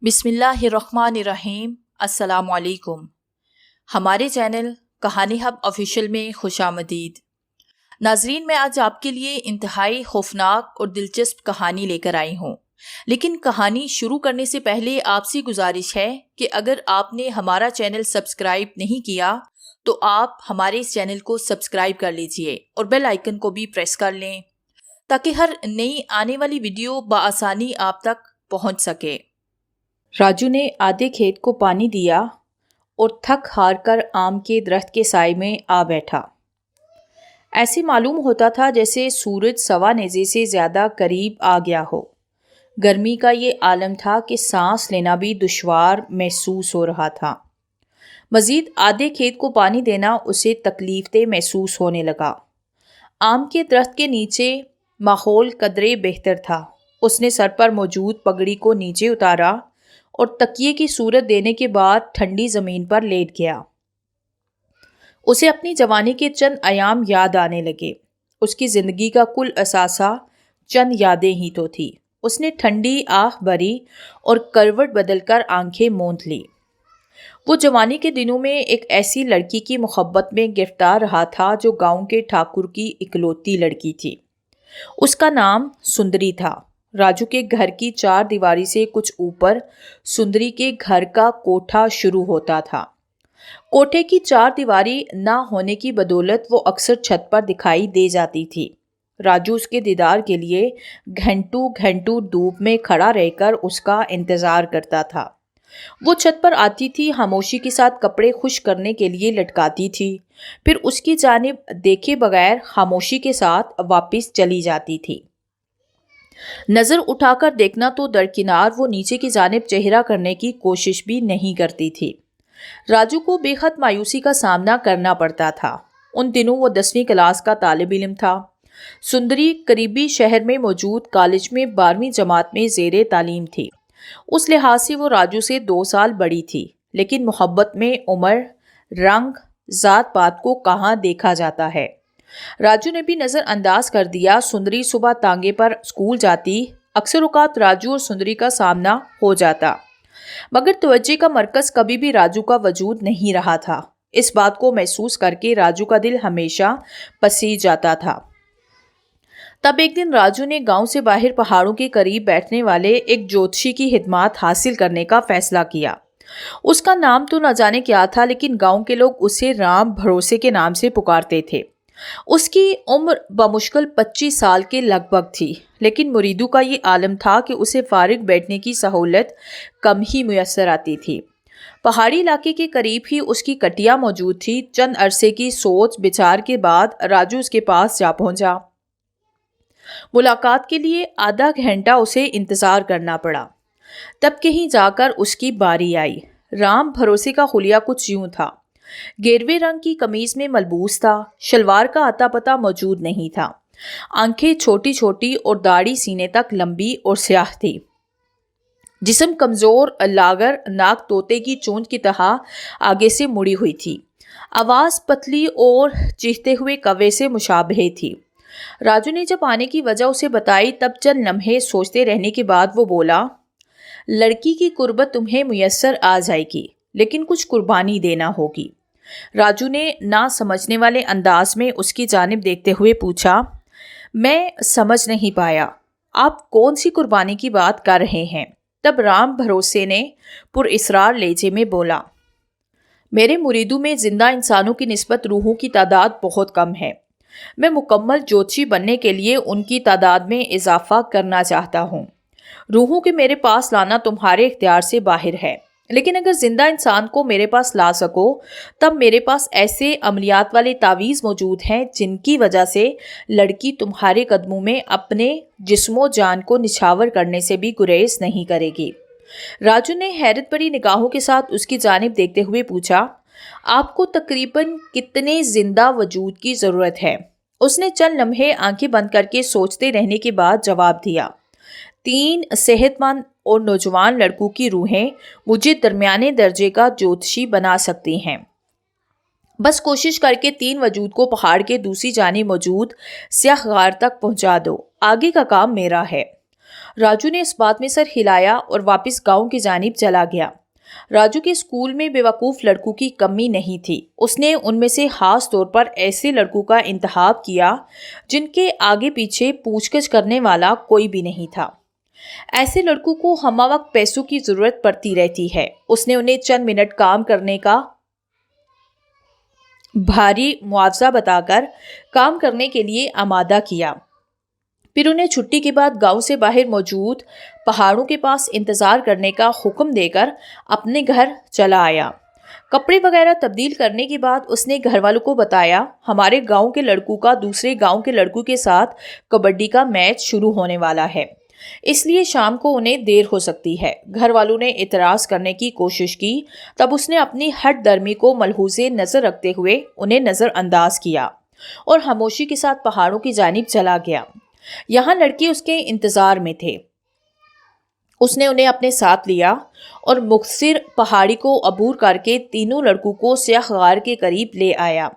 बिस्मिल्लाहिर्रहमानिर्रहीम। अस्सलाम वालेकुम। हमारे चैनल कहानी हब ऑफिशियल में खुशामदीद। नाजरीन, मैं आज आपके लिए इंतहाई खौफनाक और दिलचस्प कहानी लेकर आई हूँ। लेकिन कहानी शुरू करने से पहले आपसे गुजारिश है कि अगर आपने हमारा चैनल सब्सक्राइब नहीं किया तो आप हमारे इस चैनल को सब्सक्राइब कर लीजिए और बेल आइकन को भी प्रेस कर लें ताकि हर नई आने वाली वीडियो बआसानी आप तक पहुँच सके। राजू ने आधे खेत को पानी दिया और थक हार कर आम के दरख्त के साए में आ बैठा। ऐसे मालूम होता था जैसे सूरज सवा नेज़े से ज़्यादा करीब आ गया हो। गर्मी का ये आलम था कि सांस लेना भी दुश्वार महसूस हो रहा था। मज़ीद आधे खेत को पानी देना उसे तकलीफ़देह महसूस होने लगा। आम के दरख्त के नीचे माहौल कदरे बेहतर था। उसने सर पर मौजूद पगड़ी को नीचे उतारा और तकिए की सूरत देने के बाद ठंडी ज़मीन पर लेट गया। उसे अपनी जवानी के चंद अयाम याद आने लगे। उसकी ज़िंदगी का कुल असासा चंद यादें ही तो थी। उसने ठंडी आह भरी और करवट बदलकर आंखें मूंद ली। वो जवानी के दिनों में एक ऐसी लड़की की मोहब्बत में गिरफ्तार रहा था जो गांव के ठाकुर की इकलौती लड़की थी। उसका नाम सुंदरी था। राजू के घर की चार दीवारी से कुछ ऊपर सुंदरी के घर का कोठा शुरू होता था। कोठे की चार दीवारी ना होने की बदौलत वो अक्सर छत पर दिखाई दे जाती थी। राजू उसके दीदार के लिए घंटों घंटों धूप में खड़ा रहकर उसका इंतज़ार करता था। वो छत पर आती थी, खामोशी के साथ कपड़े खुश करने के लिए लटकाती थी, फिर उसकी जानिब देखे बगैर खामोशी के साथ वापस चली जाती थी। नज़र उठाकर देखना तो दरकिनार वो नीचे की जानिब चेहरा करने की कोशिश भी नहीं करती थी। राजू को बेहद मायूसी का सामना करना पड़ता था। उन दिनों वो 10वीं क्लास का तालिब इल्म था। सुंदरी करीबी शहर में मौजूद कॉलेज में 12वीं जमात में ज़ेरे तालीम थी। उस लिहाज से वो राजू से 2 साल बड़ी थी, लेकिन मोहब्बत में उम्र, रंग, ज़ात पात को कहाँ देखा जाता है। राजू ने भी नज़रअंदाज कर दिया। सुंदरी सुबह तांगे पर स्कूल जाती। अक्सर औकात राजू और सुंदरी का सामना हो जाता, मगर तवज्जो का मरकज़ कभी भी राजू का वजूद नहीं रहा था। इस बात को महसूस करके राजू का दिल हमेशा पसीज जाता था। तब एक दिन राजू ने गांव से बाहर पहाड़ों के करीब बैठने वाले एक ज्योतिषी की हिदमात हासिल करने का फैसला किया। उसका नाम तो न जाने क्या था, लेकिन गांव के लोग उसे राम भरोसे के नाम से पुकारते थे। उसकी उम्र बमुश्किल 25 साल के लगभग थी, लेकिन मुरीदों का ये आलम था कि उसे फारिग बैठने की सहूलत कम ही मुयस्सर आती थी। पहाड़ी इलाके के करीब ही उसकी कटिया मौजूद थी। चंद अरसे की सोच विचार के बाद राजू उसके पास जा पहुंचा। मुलाकात के लिए आधा घंटा उसे इंतज़ार करना पड़ा। तब कहीं जाकर उसकी बारी आई। राम भरोसे का हुलिया कुछ यूं था। गेरवे रंग की कमीज में मलबूस था। शलवार का आता पता मौजूद नहीं था। आंखें छोटी छोटी और दाढ़ी सीने तक लंबी और स्याह थी। जिस्म कमजोर, लागर, नाक तोते की चोंच की तरह आगे से मुड़ी हुई थी। आवाज़ पतली और चीखते हुए कौवे से मुशाबहे थी। राजू ने जब आने की वजह उसे बताई, तब चंद लम्हे सोचते रहने के बाद वो बोला, लड़की की कुर्बत तुम्हें मुयस्सर आ जाएगी, लेकिन कुछ कुर्बानी देना होगी। राजू ने ना समझने वाले अंदाज में उसकी जानिब देखते हुए पूछा, मैं समझ नहीं पाया, आप कौन सी कुर्बानी की बात कर रहे हैं। तब राम भरोसे ने पुरइसरार लहजे में बोला, मेरे मुरीदों में जिंदा इंसानों की निस्बत रूहों की तादाद बहुत कम है। मैं मुकम्मल ज्योतिषी बनने के लिए उनकी तादाद में इजाफा करना चाहता हूँ। रूहों के मेरे पास लाना तुम्हारे इख्तियार से बाहर है, लेकिन अगर जिंदा इंसान को मेरे पास ला सको, तब मेरे पास ऐसे अमलियात वाले तावीज़ मौजूद हैं जिनकी वजह से लड़की तुम्हारे कदमों में अपने जिस्मो जान को निछावर करने से भी गुरेज नहीं करेगी। राजू ने हैरत भरी निगाहों के साथ उसकी जानिब देखते हुए पूछा, आपको तकरीबन कितने जिंदा वजूद की ज़रूरत है। उसने चंद लम्हे आंखें बंद करके सोचते रहने के बाद जवाब दिया, 3 सेहतमंद और नौजवान लड़कों की रूहें मुझे दरमियाने दर्जे का ज्योतिषी बना सकती हैं। बस कोशिश करके 3 वजूद को पहाड़ के दूसरी जानिब मौजूद स्याह गार तक पहुंचा दो। आगे का काम मेरा है। راجو نے اس بات میں سر ہلایا اور واپس گاؤں کی جانب چلا گیا۔ راجو کے اسکول میں بے وقوف لڑکوں کی کمی نہیں تھی۔ اس نے ان میں سے خاص طور پر ایسے لڑکوں کا انتخاب کیا جن کے آگے پیچھے پوچھ گچھ کرنے والا کوئی بھی نہیں تھا۔ ایسے لڑکوں کو ہمہ وقت پیسوں کی ضرورت پڑتی رہتی ہے۔ اس نے انہیں چند منٹ کام کرنے کا بھاری معاوضہ بتا کر کام کرنے کے لیے آمادہ کیا، پھر انہیں چھٹی کے بعد گاؤں سے باہر موجود پہاڑوں کے پاس انتظار کرنے کا حکم دے کر اپنے گھر چلا آیا۔ کپڑے وغیرہ تبدیل کرنے کے بعد اس نے گھر والوں کو بتایا، ہمارے گاؤں کے لڑکوں کا دوسرے گاؤں کے لڑکوں کے ساتھ کبڈی کا میچ شروع ہونے والا ہے، اس لیے شام کو انہیں دیر ہو سکتی ہے۔ گھر والوں نے اعتراض کرنے کی کوشش کی، تب اس نے اپنی ہٹ درمی کو ملحوظ نظر رکھتے ہوئے انہیں نظر انداز کیا اور خاموشی کے ساتھ پہاڑوں کی جانب چلا گیا۔ یہاں لڑکے اس کے انتظار میں تھے۔ اس نے انہیں اپنے ساتھ لیا اور مختصر پہاڑی کو عبور کر کے تینوں لڑکوں کو سیاہ غار کے قریب لے آیا۔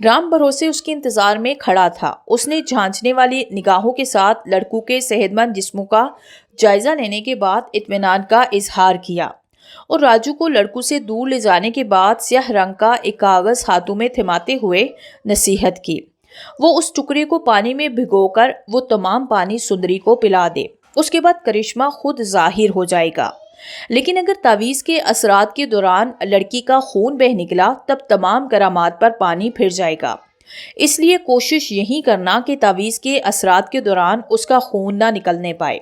رام بھروسے اس کے انتظار میں کھڑا تھا۔ اس نے جھانچنے والی نگاہوں کے ساتھ لڑکوں کے صحت مند جسموں کا جائزہ لینے کے بعد اطمینان کا اظہار کیا اور راجو کو لڑکوں سے دور لے جانے کے بعد سیاہ رنگ کا ایک کاغذ ہاتھوں میں تھماتے ہوئے نصیحت کی، وہ اس ٹکڑے کو پانی میں بھگو کر وہ تمام پانی سندری کو پلا دے، اس کے بعد کرشمہ خود ظاہر ہو جائے گا۔ لیکن اگر تعویذ کے اثرات کے دوران لڑکی کا خون بہہ نکلا تب تمام کرامات پر پانی پھر جائے گا، اس لیے کوشش یہی کرنا کہ تعویذ کے اثرات کے دوران اس کا خون نہ نکلنے پائے۔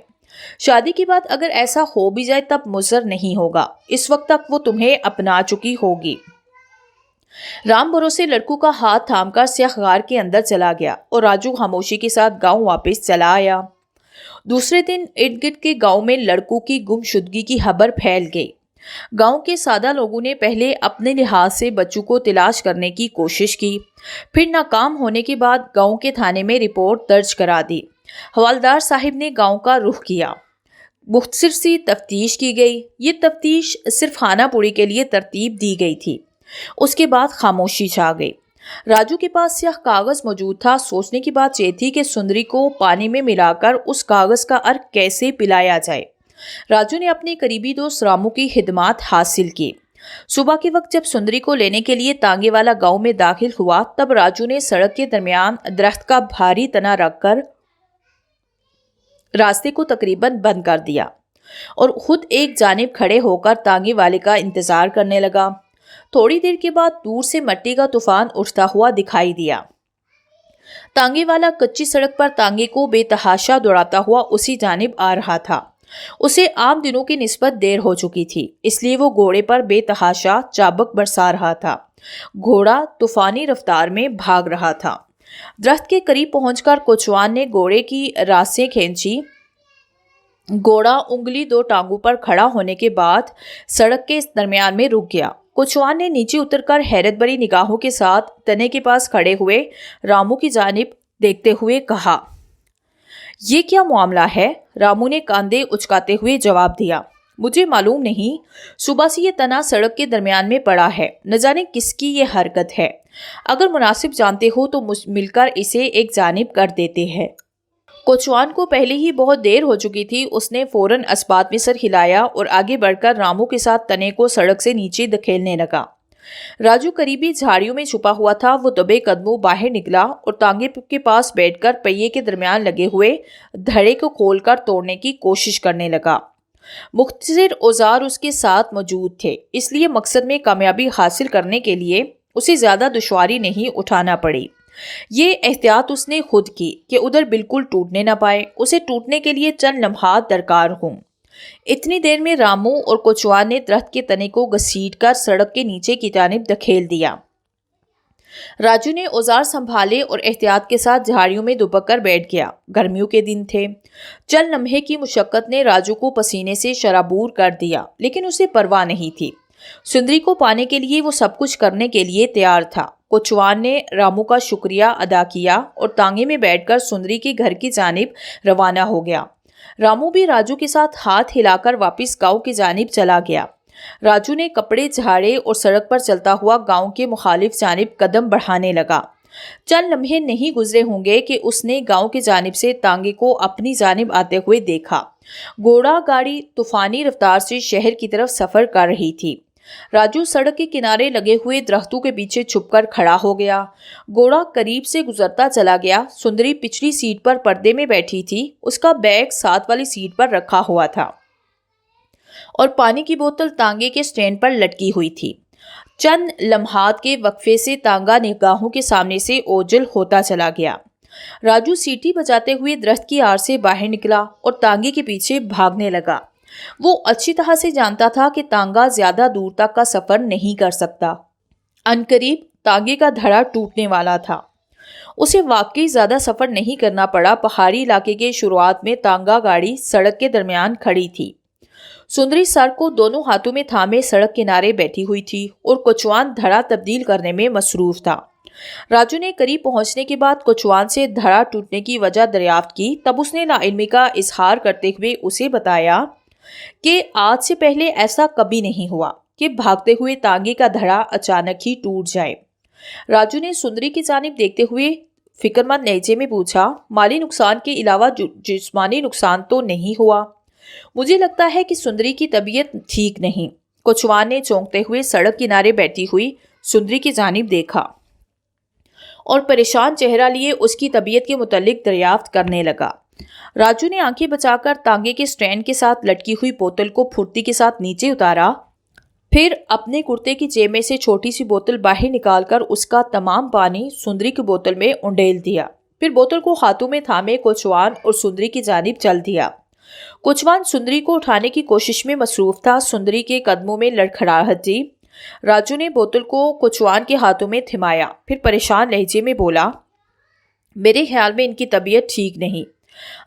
شادی کے بعد اگر ایسا ہو بھی جائے تب مضر نہیں ہوگا، اس وقت تک وہ تمہیں اپنا چکی ہوگی۔ رام بھروسے لڑکوں کا ہاتھ تھام کر سیاہ غار کے اندر چلا گیا اور راجو خاموشی کے ساتھ گاؤں واپس چلا آیا۔ دوسرے دن ارد گرد کے گاؤں میں لڑکوں کی گم شدگی کی خبر پھیل گئی۔ گاؤں کے سادہ لوگوں نے پہلے اپنے لحاظ سے بچوں کو تلاش کرنے کی کوشش کی، پھر ناکام ہونے کے بعد گاؤں کے تھانے میں رپورٹ درج کرا دی۔ حوالدار صاحب نے گاؤں کا رخ کیا، مختصر سی تفتیش کی گئی۔ یہ تفتیش صرف خانہ پوری کے لیے ترتیب دی گئی تھی۔ اس کے بعد خاموشی چھا گئی۔ راجو کے پاس سیاہ کاغذ موجود تھا۔ سوچنے کی بات یہ تھی کہ سندری کو پانی میں ملا کر اس کاغذ کا عرق کیسے پلایا جائے۔ راجو نے اپنے قریبی دوست رامو کی خدمات حاصل کی۔ صبح کے وقت جب سندری کو لینے کے لیے تانگے والا گاؤں میں داخل ہوا تب راجو نے سڑک کے درمیان درخت کا بھاری تنا رکھ کر راستے کو تقریباً بند کر دیا اور خود ایک جانب کھڑے ہو کر تانگے والے کا انتظار کرنے لگا۔ تھوڑی دیر کے بعد دور سے مٹی کا طوفان اٹھتا ہوا دکھائی دیا۔ تانگے والا کچی سڑک پر تانگے کو بے تحاشا دوڑاتا ہوا اسی جانب آ رہا تھا۔ اسے عام دنوں کی نسبت دیر ہو چکی تھی، اس لیے وہ گھوڑے پر بے تحاشا چابک برسا رہا تھا۔ گھوڑا طوفانی رفتار میں بھاگ رہا تھا۔ درخت کے قریب پہنچ کر کوچوان نے گھوڑے کی راسیں کھینچی۔ گھوڑا انگلی دو ٹانگوں پر کھڑا ہونے کے بعد سڑک کے درمیان میں رک گیا۔ کوچوان نے نیچے اتر کر حیرت بھری نگاہوں کے ساتھ تنے کے پاس کھڑے ہوئے رامو کی جانب دیکھتے ہوئے کہا، یہ کیا معاملہ ہے؟ رامو نے کاندھے اچکاتے ہوئے جواب دیا، مجھے معلوم نہیں، صبح سے یہ تنا سڑک کے درمیان میں پڑا ہے، نہ جانے کس کی یہ حرکت ہے، اگر مناسب جانتے ہو تو مل کر اسے ایک جانب کر دیتے ہیں۔ کوچوان کو پہلے ہی بہت دیر ہو چکی تھی۔ اس نے فوراً اس بات میں سر ہلایا اور آگے بڑھ کر رامو کے ساتھ تنے کو سڑک سے نیچے دھکیلنے لگا۔ راجو قریبی جھاڑیوں میں چھپا ہوا تھا۔ وہ دبے قدموں باہر نکلا اور تانگے کے پاس بیٹھ کر پہیے کے درمیان لگے ہوئے دھڑے کو کھول کر توڑنے کی کوشش کرنے لگا۔ مختصر اوزار اس کے ساتھ موجود تھے، اس لیے مقصد میں کامیابی حاصل کرنے کے لیے اسے زیادہ دشواری نہیں اٹھانا پڑی۔ یہ احتیاط اس نے خود کی کہ ادھر بالکل ٹوٹنے نہ پائے، اسے ٹوٹنے کے لیے چند لمحات درکار ہوں۔ اتنی دیر میں رامو اور کوچوان نے درخت کے تنے کو گھسیٹ کر سڑک کے نیچے کی جانب دھکیل دیا۔ راجو نے اوزار سنبھالے اور احتیاط کے ساتھ جھاڑیوں میں دبک کر بیٹھ گیا۔ گرمیوں کے دن تھے۔ چند لمحے کی مشقت نے راجو کو پسینے سے شرابور کر دیا، لیکن اسے پرواہ نہیں تھی۔ سندری کو پانے کے لیے وہ سب کچھ کرنے کے لیے تیار تھا۔ کوچوان نے رامو کا شکریہ ادا کیا اور تانگے میں بیٹھ کر سندری کے گھر کی جانب روانہ ہو گیا۔ رامو بھی راجو کے ساتھ ہاتھ ہلا کر واپس گاؤں کی جانب چلا گیا۔ راجو نے کپڑے جھاڑے اور سڑک پر چلتا ہوا گاؤں کے مخالف جانب قدم بڑھانے لگا۔ چند لمحے نہیں گزرے ہوں گے کہ اس نے گاؤں کی جانب سے تانگے کو اپنی جانب آتے ہوئے دیکھا۔ گھوڑا گاڑی طوفانی رفتار سے شہر کی طرف سفر کر رہی تھی۔ راجو سڑک کے کنارے لگے ہوئے درختوں کے پیچھے چھپ کر کھڑا ہو گیا۔ گھوڑا قریب سے گزرتا چلا گیا۔ سندری پچھلی سیٹ پر پردے میں بیٹھی تھی۔ اس کا بیگ ساتھ والی سیٹ پر رکھا ہوا تھا اور پانی کی بوتل تانگے کے سٹینڈ پر لٹکی ہوئی تھی۔ چند لمحات کے وقفے سے تانگا نگاہوں کے سامنے سے اوجھل ہوتا چلا گیا۔ راجو سیٹی بجاتے ہوئے درخت کی آڑ سے باہر نکلا اور تانگے کے پیچھے بھاگنے لگا۔ وہ اچھی طرح سے جانتا تھا کہ تانگا زیادہ دور تک کا سفر نہیں کر سکتا۔ عنقریب تانگے کا دھڑا ٹوٹنے والا تھا۔ اسے واقعی زیادہ سفر نہیں کرنا پڑا۔ پہاڑی علاقے کے شروعات میں تانگا گاڑی سڑک کے درمیان کھڑی تھی۔ سندری سر کو دونوں ہاتھوں میں تھامے سڑک کنارے بیٹھی ہوئی تھی اور کوچوان دھڑا تبدیل کرنے میں مصروف تھا۔ راجو نے قریب پہنچنے کے بعد کوچوان سے دھڑا ٹوٹنے کی وجہ دریافت کی۔ تب اس نے نا علمی کا اظہار کرتے ہوئے اسے بتایا کہ آج سے پہلے ایسا کبھی نہیں ہوا کہ بھاگتے ہوئے تانگے کا دھڑا اچانک ہی ٹوٹ جائے۔ راجو نے سندری کی جانب دیکھتے ہوئے فکرمند لہجے میں پوچھا، مالی نقصان کے علاوہ جسمانی نقصان تو نہیں ہوا؟ مجھے لگتا ہے کہ سندری کی طبیعت ٹھیک نہیں۔ کوچوان نے چونکتے ہوئے سڑک کنارے بیٹھی ہوئی سندری کی جانب دیکھا اور پریشان چہرہ لیے اس کی طبیعت کے متعلق دریافت کرنے لگا۔ راجو نے آنکھیں بچا کر تانگے کے سٹینڈ کے ساتھ لٹکی ہوئی بوتل کو پھرتی کے ساتھ نیچے اتارا، پھر اپنے کرتے کی جیب میں سے چھوٹی سی بوتل باہر نکال کر اس کا تمام پانی سندری کی بوتل میں انڈیل دیا۔ پھر بوتل کو ہاتھوں میں تھامے کوچوان اور سندری کی جانب چل دیا۔ کوچوان سندری کو اٹھانے کی کوشش میں مصروف تھا۔ سندری کے قدموں میں لڑکھڑاہٹ تھی۔ راجو نے بوتل کو کوچوان کے ہاتھوں میں تھمایا، پھر پریشان لہجے میں بولا، میرے خیال میں ان کی طبیعت ٹھیک نہیں،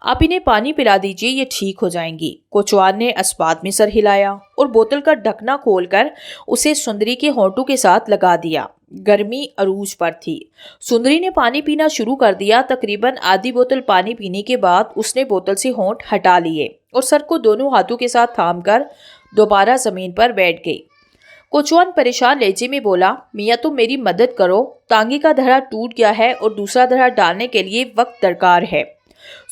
آپ انہیں پانی پلا دیجیے، یہ ٹھیک ہو جائیں گی۔ کوچوان نے اسبات میں سر ہلایا اور بوتل کا ڈھکنا کھول کر اسے سندری کے ہونٹوں کے ساتھ لگا دیا۔ گرمی عروج پر تھی۔ سندری نے پانی پینا شروع کر دیا۔ تقریباً آدھی بوتل پانی پینے کے بعد اس نے بوتل سے ہونٹ ہٹا لیے اور سر کو دونوں ہاتھوں کے ساتھ تھام کر دوبارہ زمین پر بیٹھ گئی۔ کوچوان پریشان لہجے میں بولا، میاں تم میری مدد کرو، تانگے کا دھڑا ٹوٹ گیا ہے اور دوسرا دھڑا ڈالنے کے لیے وقت درکار ہے۔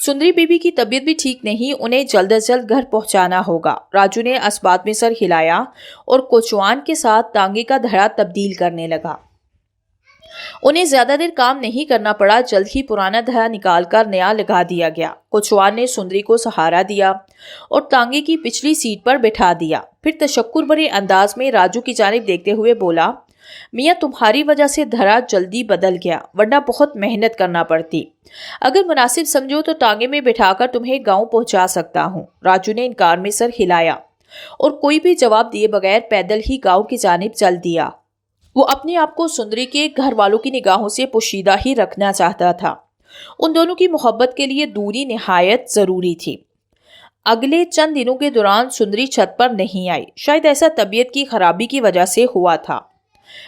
سندری بی بی کی طبیعت بھی ٹھیک نہیں، انہیں جلد از جلد گھر پہنچانا ہوگا۔ راجو نے اسبات میں سر ہلایا اور کوچوان کے ساتھ تانگے کا دھڑا تبدیل کرنے لگا۔ انہیں زیادہ دیر کام نہیں کرنا پڑا، جلد ہی پرانا دھڑا نکال کر نیا لگا دیا گیا۔ کوچوان نے سندری کو سہارا دیا اور تانگے کی پچھلی سیٹ پر بٹھا دیا، پھر تشکر بھرے انداز میں راجو کی جانب دیکھتے ہوئے بولا، میاں تمہاری وجہ سے دھڑا جلدی بدل گیا، ورنہ بہت محنت کرنا پڑتی۔ اگر مناسب سمجھو تو ٹانگے میں بٹھا کر تمہیں گاؤں پہنچا سکتا ہوں۔ راجو نے انکار میں سر ہلایا اور کوئی بھی جواب دیے بغیر پیدل ہی گاؤں کی جانب چل دیا۔ وہ اپنے آپ کو سندری کے گھر والوں کی نگاہوں سے پوشیدہ ہی رکھنا چاہتا تھا۔ ان دونوں کی محبت کے لیے دوری نہایت ضروری تھی۔ اگلے چند دنوں کے دوران سندری چھت پر نہیں آئی، شاید ایسا طبیعت کی خرابی کی وجہ سے ہوا تھا۔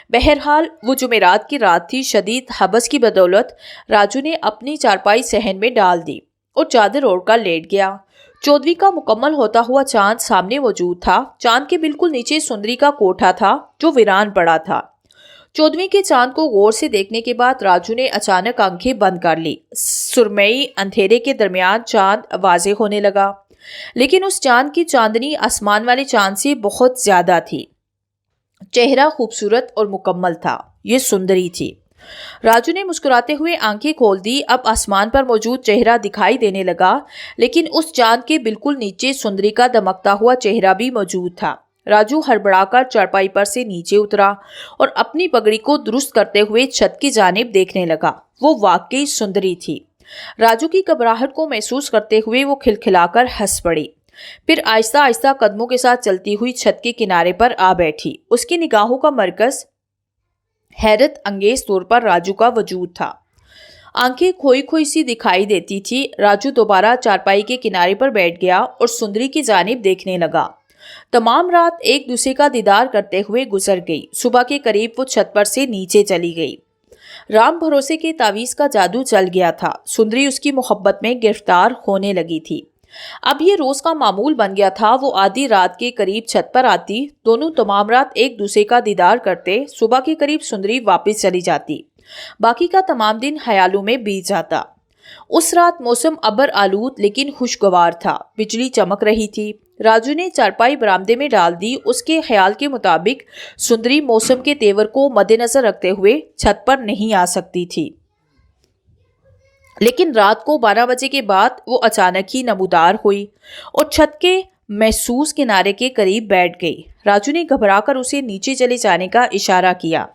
بہرحال وہ جمعرات کی رات تھی۔ شدید حبس کی بدولت راجو نے اپنی چارپائی صحن میں ڈال دی اور چادر اوڑھ کر لیٹ گیا۔ 14ویں کا مکمل ہوتا ہوا چاند سامنے موجود تھا۔ چاند کے بالکل نیچے سندری کا کوٹھا تھا جو ویران پڑا تھا۔ 14ویں کے چاند کو غور سے دیکھنے کے بعد راجو نے اچانک آنکھیں بند کر لی۔ سرمئی اندھیرے کے درمیان چاند واضح ہونے لگا، لیکن اس چاند کی چاندنی آسمان والے چاند سے بہت زیادہ تھی۔ چہرہ خوبصورت اور مکمل تھا۔ یہ سندری تھی۔ راجو نے مسکراتے ہوئے آنکھیں کھول دی۔ اب آسمان پر موجود چہرہ دکھائی دینے لگا، لیکن اس چاند کے بالکل نیچے سندری کا دمکتا ہوا چہرہ بھی موجود تھا۔ راجو ہڑبڑا کر چارپائی پر سے نیچے اترا اور اپنی پگڑی کو درست کرتے ہوئے چھت کی جانب دیکھنے لگا۔ وہ واقعی سندری تھی۔ راجو کی گھبراہٹ کو محسوس کرتے ہوئے وہ کھلکھلا کر ہنس پڑی، پھر آہستہ آہستہ قدموں کے ساتھ چلتی ہوئی چھت کے کنارے پر آ بیٹھی۔ اس کی نگاہوں کا مرکز حیرت انگیز طور پر راجو کا وجود تھا۔ آنکھیں کھوئی کھوئی سی دکھائی دیتی تھی۔ راجو دوبارہ چارپائی کے کنارے پر بیٹھ گیا اور سندری کی جانب دیکھنے لگا۔ تمام رات ایک دوسرے کا دیدار کرتے ہوئے گزر گئی۔ صبح کے قریب وہ چھت پر سے نیچے چلی گئی۔ رام بھروسے کے تعویذ کا جادو چل گیا تھا۔ سندری اس کی محبت میں گرفتار ہونے لگی تھی۔ اب یہ روز کا معمول بن گیا تھا۔ وہ آدھی رات کے قریب چھت پر آتی، دونوں تمام رات ایک دوسرے کا دیدار کرتے۔ صبح کے قریب سندری واپس چلی جاتی باقی کا تمام دن خیالوں میں بیت جاتا۔ اس رات موسم ابر آلود لیکن خوشگوار تھا، بجلی چمک رہی تھی۔ راجو نے چارپائی برآمدے میں ڈال دی۔ اس کے خیال کے مطابق سندری موسم کے تیور کو مد نظر رکھتے ہوئے چھت پر نہیں آ سکتی تھی، لیکن رات کو 12 بجے کے بعد وہ اچانک ہی نمودار ہوئی اور چھت کے محسوس کنارے کے قریب بیٹھ گئی۔ راجو نے گھبرا کر اسے نیچے چلے جانے کا اشارہ کیا۔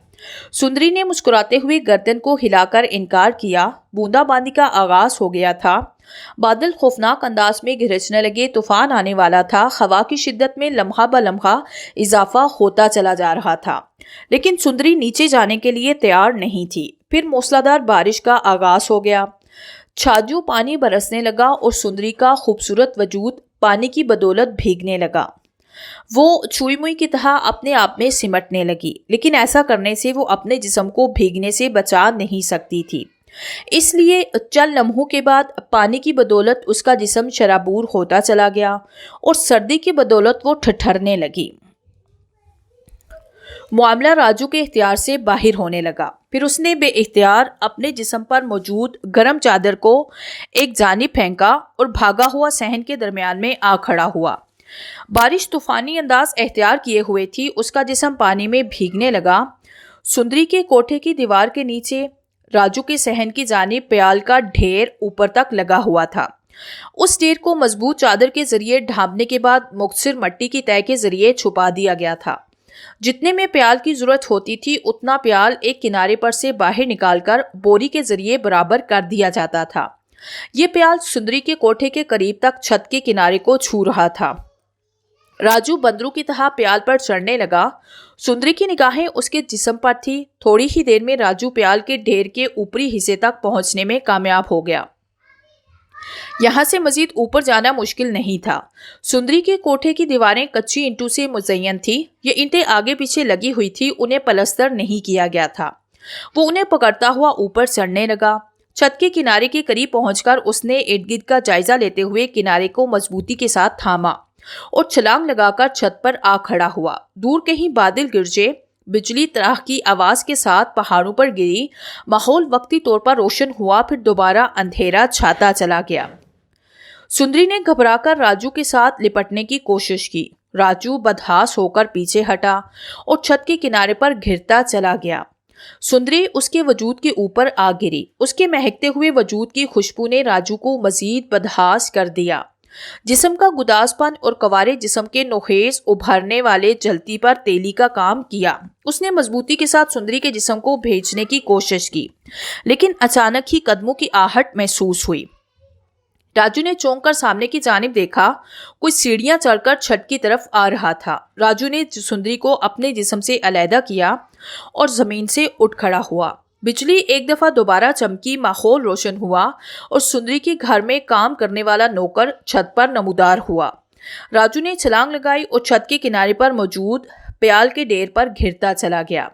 سندری نے مسکراتے ہوئے گردن کو ہلا کر انکار کیا۔ بوندا باندی کا آغاز ہو گیا تھا۔ بادل خوفناک انداز میں گرجنے لگے، طوفان آنے والا تھا۔ ہوا کی شدت میں لمحہ بہ لمحہ اضافہ ہوتا چلا جا رہا تھا، لیکن سندری نیچے جانے کے لیے تیار نہیں تھی۔ پھر موسلادھار بارش کا آغاز ہو گیا۔ چھاجو پانی برسنے لگا اور سندری کا خوبصورت وجود پانی کی بدولت بھیگنے لگا۔ وہ چھوئی موئی کی طرح اپنے آپ میں سمٹنے لگی، لیکن ایسا کرنے سے وہ اپنے جسم کو بھیگنے سے بچا نہیں سکتی تھی۔ اس لیے چند لمحوں کے بعد پانی کی بدولت اس کا جسم شرابور ہوتا چلا گیا اور سردی کی بدولت وہ ٹھٹھرنے لگی۔ معاملہ راجو کے اختیار سے باہر ہونے لگا۔ پھر اس نے بے اختیار اپنے جسم پر موجود گرم چادر کو ایک جانب پھینکا اور بھاگا ہوا صحن کے درمیان میں آ کھڑا ہوا۔ بارش طوفانی انداز اختیار کیے ہوئے تھی۔ اس کا جسم پانی میں بھیگنے لگا۔ سندری کے کوٹھے کی دیوار کے نیچے راجو کے صحن کی جانب پیال کا ڈھیر اوپر تک لگا ہوا تھا۔ اس ڈھیر کو مضبوط چادر کے ذریعے ڈھانپنے کے بعد مختصر مٹی کی تہہ کے ذریعے چھپا دیا گیا تھا۔ جتنے میں پیال کی ضرورت ہوتی تھی اتنا پیال ایک کنارے پر سے باہر نکال کر بوری کے ذریعے برابر کر دیا جاتا تھا۔ یہ پیال سندری کے کوٹھے کے قریب تک چھت کے کنارے کو چھو رہا تھا۔ راجو بندروں کی طرح پیال پر چڑھنے لگا۔ سندری کی نگاہیں اس کے جسم پر تھی۔ تھوڑی ہی دیر میں راجو پیال کے ڈھیر کے اوپری حصے تک پہنچنے میں کامیاب ہو گیا۔ یہاں سے مزید اوپر جانا مشکل نہیں تھا۔ سندری کے کوٹھے کی دیواریں کچی اینٹوں سے مزین تھی۔ یہ اینٹیں آگے پیچھے لگی ہوئی تھی، انہیں پلستر نہیں کیا گیا تھا۔ وہ انہیں پکڑتا ہوا اوپر چڑھنے لگا۔ چھت کے کنارے کے قریب پہنچ کر اس نے ارد گرد کا جائزہ لیتے ہوئے کنارے کو مضبوطی کے ساتھ تھاما اور چھلانگ لگا کر چھت پر آ کھڑا ہوا۔ دور کہیں بادل گرجے، بجلی تڑاک کی آواز کے ساتھ پہاڑوں پر گری۔ ماحول وقتی طور پر روشن ہوا، پھر دوبارہ اندھیرا چھاتا چلا گیا۔ سندری نے گھبرا کر راجو کے ساتھ لپٹنے کی کوشش کی۔ راجو بدحاس ہو کر پیچھے ہٹا اور چھت کے کنارے پر گھرتا چلا گیا۔ سندری اس کے وجود کے اوپر آ گری۔ اس کے مہکتے ہوئے وجود کی خوشبو نے راجو کو مزید بدحاس کر دیا۔ جسم کا گداز پن اور کوارے جسم کے نوخیز ابھرنے والے جلتی پر تیلی کا کام کیا۔ اس نے مضبوطی کے ساتھ سندری کے جسم کو بھیجنے کی کوشش کی، لیکن اچانک ہی قدموں کی آہٹ محسوس ہوئی۔ راجو نے چونک کر سامنے کی جانب دیکھا۔ کوئی سیڑھیاں چڑھ کر چھت کی طرف آ رہا تھا۔ راجو نے سندری کو اپنے جسم سے علیحدہ کیا اور زمین سے اٹھ کھڑا ہوا۔ بجلی ایک دفعہ دوبارہ چمکی، ماحول روشن ہوا اور سندری کے گھر میں کام کرنے والا نوکر چھت پر نمودار ہوا۔ راجو نے چھلانگ لگائی اور چھت کے کنارے پر موجود پیال کے ڈھیر پر گھرتا چلا گیا۔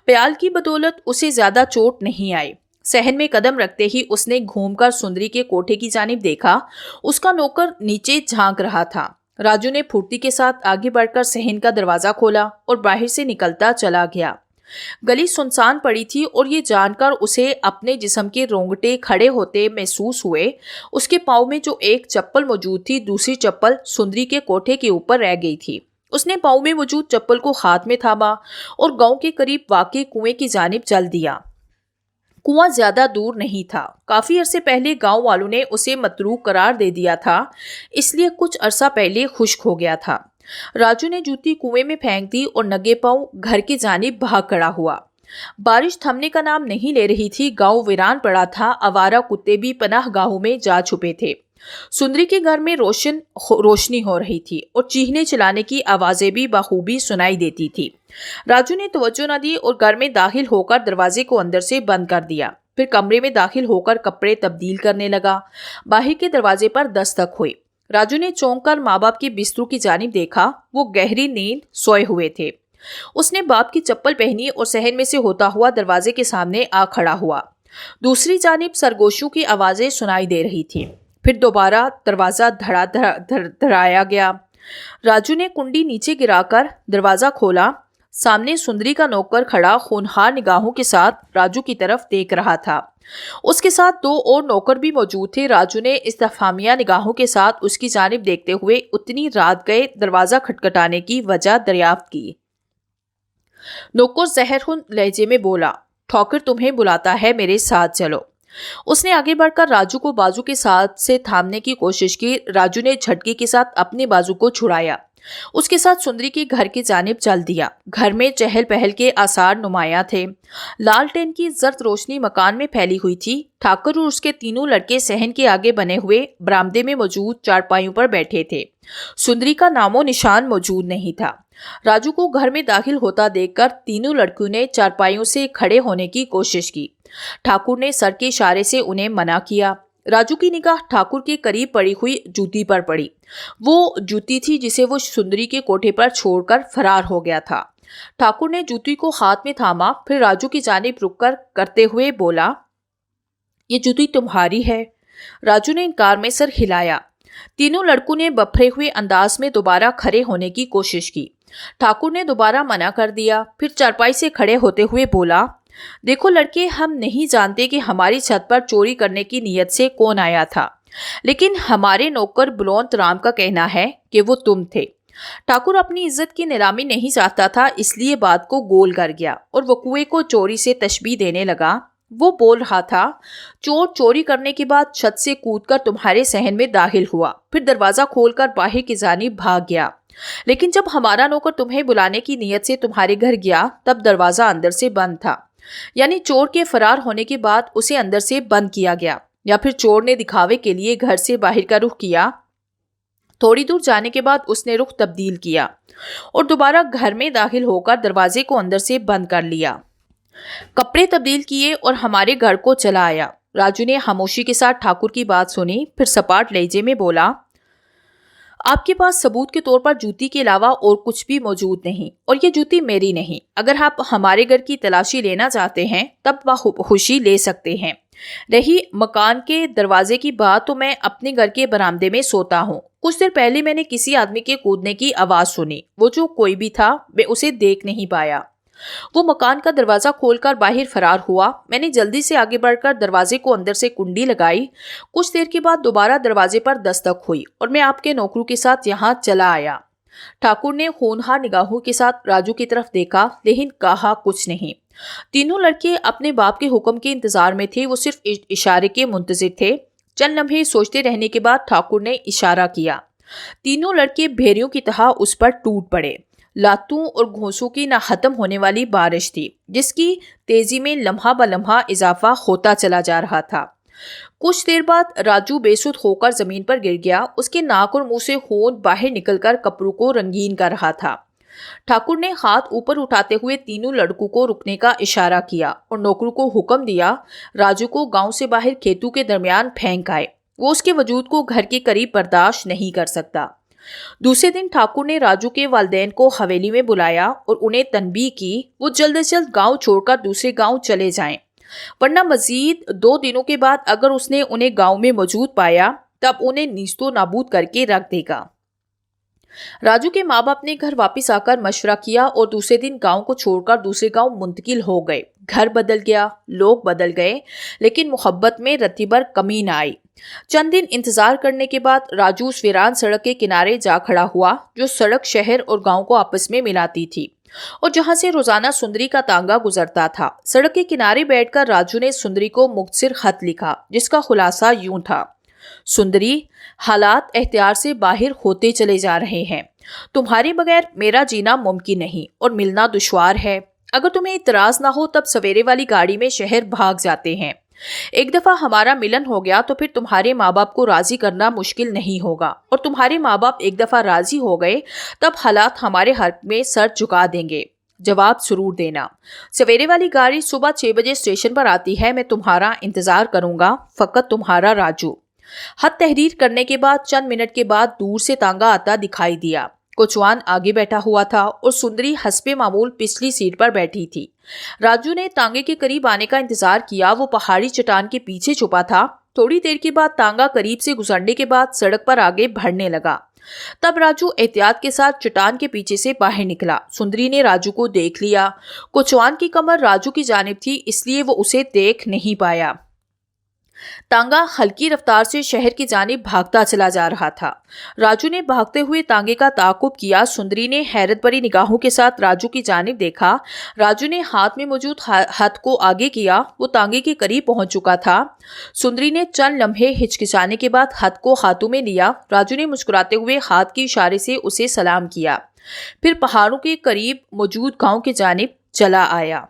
پیال کی بدولت اسے زیادہ چوٹ نہیں آئی۔ صحن میں قدم رکھتے ہی اس نے گھوم کر سندری کے کوٹھے کی جانب دیکھا۔ اس کا نوکر نیچے جھانک رہا تھا۔ راجو نے پھرتی کے ساتھ آگے بڑھ کر صحن کا دروازہ کھولا اور باہر سے نکلتا چلا گیا۔ گلی سنسان پڑی تھی اور یہ جان کر اسے اپنے جسم کے رونگٹے کھڑے ہوتے محسوس ہوئے۔ اس کے پاؤں میں جو ایک چپل موجود تھی، دوسری چپل سندری کے کوٹھے کے اوپر رہ گئی تھی۔ اس نے پاؤں میں موجود چپل کو ہاتھ میں تھاما اور گاؤں کے قریب واقع کنویں کی جانب چل دیا۔ کنواں زیادہ دور نہیں تھا۔ کافی عرصے پہلے گاؤں والوں نے اسے متروک قرار دے دیا تھا، اس لیے کچھ عرصہ پہلے خشک ہو گیا تھا۔ راجو نے جوتی کنویں میں پھینک دی اور ننگے پاؤں گھر کی جانب بھاگ کھڑا ہوا۔ بارش تھمنے کا نام نہیں لے رہی تھی۔ گاؤں ویران پڑا تھا۔ آوارہ کتے بھی پناہ گاہوں میں جا چھپے تھے۔ سندری کے گھر میں روشنی ہو رہی تھی اور چیخنے چلانے کی آوازیں بھی بخوبی سنائی دیتی تھی۔ راجو نے توجہ نہ دی اور گھر میں داخل ہو کر دروازے کو اندر سے بند کر دیا۔ پھر کمرے میں داخل ہو کر کپڑے تبدیل کرنے لگا۔ باہر کے دروازے پر دستک ہوئی۔ راجو نے چونک کر ماں باپ کے بستروں کی جانب دیکھا۔ وہ گہری نیند سوئے ہوئے تھے۔ اس نے باپ کی چپل پہنی اور صحن میں سے ہوتا ہوا دروازے کے سامنے آ کھڑا ہوا۔ دوسری جانب سرگوشوں کی آوازیں سنائی دے رہی تھی۔ پھر دوبارہ دروازہ دھڑایا گیا۔ راجو نے کنڈی نیچے گرا کر دروازہ کھولا۔ सामने सुंदरी का नौकर खड़ा होनहार निगाहों के साथ राजू की तरफ देख रहा था। उसके साथ 2 और नौकर भी मौजूद थे। राजू ने इस्तफहामिया निगाहों के साथ उसकी जानिब देखते हुए उतनी रात गए दरवाजा खटखटाने की वजह दरियाफ्त की। नौकर जहरहुन लहजे में बोला, ठौकर तुम्हें बुलाता है, मेरे साथ चलो। उसने आगे बढ़कर राजू को बाजू के साथ से थामने की कोशिश की। राजू ने झटके के साथ अपने बाजू को छुड़ाया। उसके साथ सुंदरी के घर की जानिब चल दिया। घर में चहल पहल के आसार नुमाया थे। लालटेन की जर्द रोशनी मकान में फैली हुई थी। ठाकुर और उसके तीनों लड़के सहन के आगे बने हुए बरामदे में मौजूद चारपाइयों पर बैठे थे। सुंदरी का नामो निशान मौजूद नहीं था। राजू को घर में दाखिल होता देखकर तीनों लड़कियों ने चारपाइयों से खड़े होने की कोशिश की। ठाकुर ने सर के इशारे से उन्हें मना किया। राजू की निगाह ठाकुर के करीब पड़ी हुई जूती पर पड़ी। वो जूती थी जिसे वो सुंदरी के कोठे पर छोड़कर फरार हो गया था। ठाकुर ने जूती को हाथ में थामा, फिर राजू की जानिब रुककर करते हुए बोला, ये जूती तुम्हारी है। राजू ने इनकार में सर हिलाया। तीनों लड़कों ने बफरे हुए अंदाज में दोबारा खड़े होने की कोशिश की। ठाकुर ने दोबारा मना कर दिया, फिर चारपाई से खड़े होते हुए बोला, देखो लड़के, हम नहीं जानते कि हमारी छत पर चोरी करने की नीयत से कौन आया था, लेकिन हमारे नौकर बुलंद राम का कहना है कि वो तुम थे। ठाकुर अपनी इज्जत की नीलामी नहीं चाहता था, इसलिए बात को गोल कर गया और वकुए को चोरी से तशबीह देने लगा। वो बोल रहा था, चोर चोरी करने के बाद छत से कूदकर तुम्हारे सहन में दाखिल हुआ, फिर दरवाजा खोलकर बाहर की जानिब भाग गया। लेकिन जब हमारा नौकर तुम्हें बुलाने की नीयत से तुम्हारे घर गया, तब दरवाजा अंदर से बंद था। यानी चोर के फरार होने के बाद उसे अंदर से बंद किया गया, या फिर चोर ने दिखावे के लिए घर से बाहर का रुख किया। थोड़ी दूर जाने के बाद उसने रुख तब्दील किया और दोबारा घर में दाखिल होकर दरवाजे को अंदर से बंद कर लिया, कपड़े तब्दील किए और हमारे घर को चला आया। राजू ने खामोशी के साथ ठाकुर की बात सुनी, फिर सपाट लहजे में बोला, आपके पास सबूत के तौर पर जूती के अलावा और कुछ भी मौजूद नहीं, और ये जूती मेरी नहीं। अगर आप हमारे घर की तलाशी लेना चाहते हैं तब वह खुशी ले सकते हैं। रही मकान के दरवाजे की बात, तो मैं अपने घर के बरामदे में सोता हूँ। कुछ देर पहले मैंने किसी आदमी के कूदने की आवाज सुनी। वो जो कोई भी था, मैं उसे देख नहीं पाया। वो मकान का दरवाजा खोलकर बाहर फरार हुआ। मैंने जल्दी से आगे बढ़कर दरवाजे को अंदर से कुंडी लगाई। कुछ देर के बाद दोबारा दरवाजे पर दस्तक हुई और मैं आपके नौकरों के साथ यहाँ चला आया। ठाकुर ने होनहार निगाहों के साथ राजू की तरफ देखा, लेकिन कहा कुछ नहीं। तीनों लड़के अपने बाप के हुक्म के इंतजार में थे। वो सिर्फ इशारे के मुंतजिर थे। चंद लम्हे सोचते रहने के बाद ठाकुर ने इशारा किया। तीनों लड़के भेड़ियों की तरह उस पर टूट पड़े। लातों और घोंसों की ना खत्म होने वाली बारिश थी, जिसकी तेजी में लम्हा ब लम्हा इजाफा होता चला जा रहा था। कुछ देर बाद राजू बेसुध होकर जमीन पर गिर गया। उसके नाक और मुंह से खून बाहर निकलकर कपड़ों को रंगीन कर रहा था। ठाकुर ने हाथ ऊपर उठाते हुए तीनों लड़कों को रुकने का इशारा किया और नौकरों को हुक्म दिया, राजू को गांव से बाहर खेतों के दरमियान फेंक आए। वो उसके वजूद को घर के करीब बर्दाश्त नहीं कर सकता। दूसरे दिन ठाकुर ने राजू के वालिदैन को हवेली में बुलाया और उन्हें तनबीह की वो जल्द से जल्द गांव छोड़कर दूसरे गांव चले जाएं, वरना मजीद 2 दिनों के बाद अगर उसने उन्हें गांव में मौजूद पाया तब उन्हें नीस्तो नाबूद करके रख देगा। राजू के माँ बाप ने घर वापस आकर मशवरा किया और दूसरे दिन गांव को छोड़कर दूसरे गांव मुंतकिल हो गए। घर बदल गया, लोग बदल गए, लेकिन मोहब्बत में रत्ती भर कमी न आई। चंद दिन इंतजार करने के बाद राजू उस वीरान सड़क के किनारे जा खड़ा हुआ, जो सड़क शहर और गांव को आपस में मिलाती थी और जहां से रोजाना सुंदरी का तांगा गुजरता था। सड़क के किनारे बैठकर राजू ने सुंदरी को मुख्तसर खत लिखा, जिसका खुलासा यूं था, सुंदरी, हालात एहतियार से बाहर होते चले जा रहे हैं। तुम्हारे बगैर मेरा जीना मुमकिन नहीं और मिलना दुश्वार है। अगर तुम्हें इतराज ना हो तब सवेरे वाली गाड़ी में शहर भाग जाते हैं। एक दफा हमारा मिलन हो गया तो फिर तुम्हारे माँ बाप को राजी करना मुश्किल नहीं होगा, और तुम्हारे माँ बाप एक दफा राजी हो गए तब हालात हमारे हक में सर झुका देंगे। जवाब जरूर देना। सवेरे वाली गाड़ी सुबह 6 बजे स्टेशन पर आती है। मैं तुम्हारा इंतजार करूंगा। फकत तुम्हारा राजू। हद तहरीर करने के बाद चंद मिनट के बाद दूर से तांगा आता दिखाई दिया। कोचवान आगे बैठा हुआ था और सुंदरी हस्बे मामूल पिछली सीट पर बैठी थी। राजू ने तांगे के करीब आने का इंतजार किया। वो पहाड़ी चट्टान के पीछे छुपा था। थोड़ी देर के बाद तांगा करीब से गुजरने के बाद सड़क पर आगे बढ़ने लगा। तब राजू एहतियात के साथ चट्टान के पीछे से बाहर निकला। सुंदरी ने राजू को देख लिया। कोचवान की कमर राजू की जानिब थी, इसलिए वो उसे देख नहीं पाया। तांगा हल्की रफ्तार से शहर की जानिब भागता चला जा रहा था। राजू ने भागते हुए तांगे का ताकुब किया। सुंदरी ने हैरत भरी निगाहों के साथ राजू की जानिब देखा। राजू ने हाथ में मौजूद हाथ को आगे किया। वो तांगे के करीब पहुंच चुका था। सुंदरी ने चंद लम्हे हिचकिचाने के बाद हाथ को हाथों में लिया। राजू ने मुस्कुराते हुए हाथ के इशारे से उसे सलाम किया, फिर पहाड़ों के करीब मौजूद गांव की जानिब चला आया।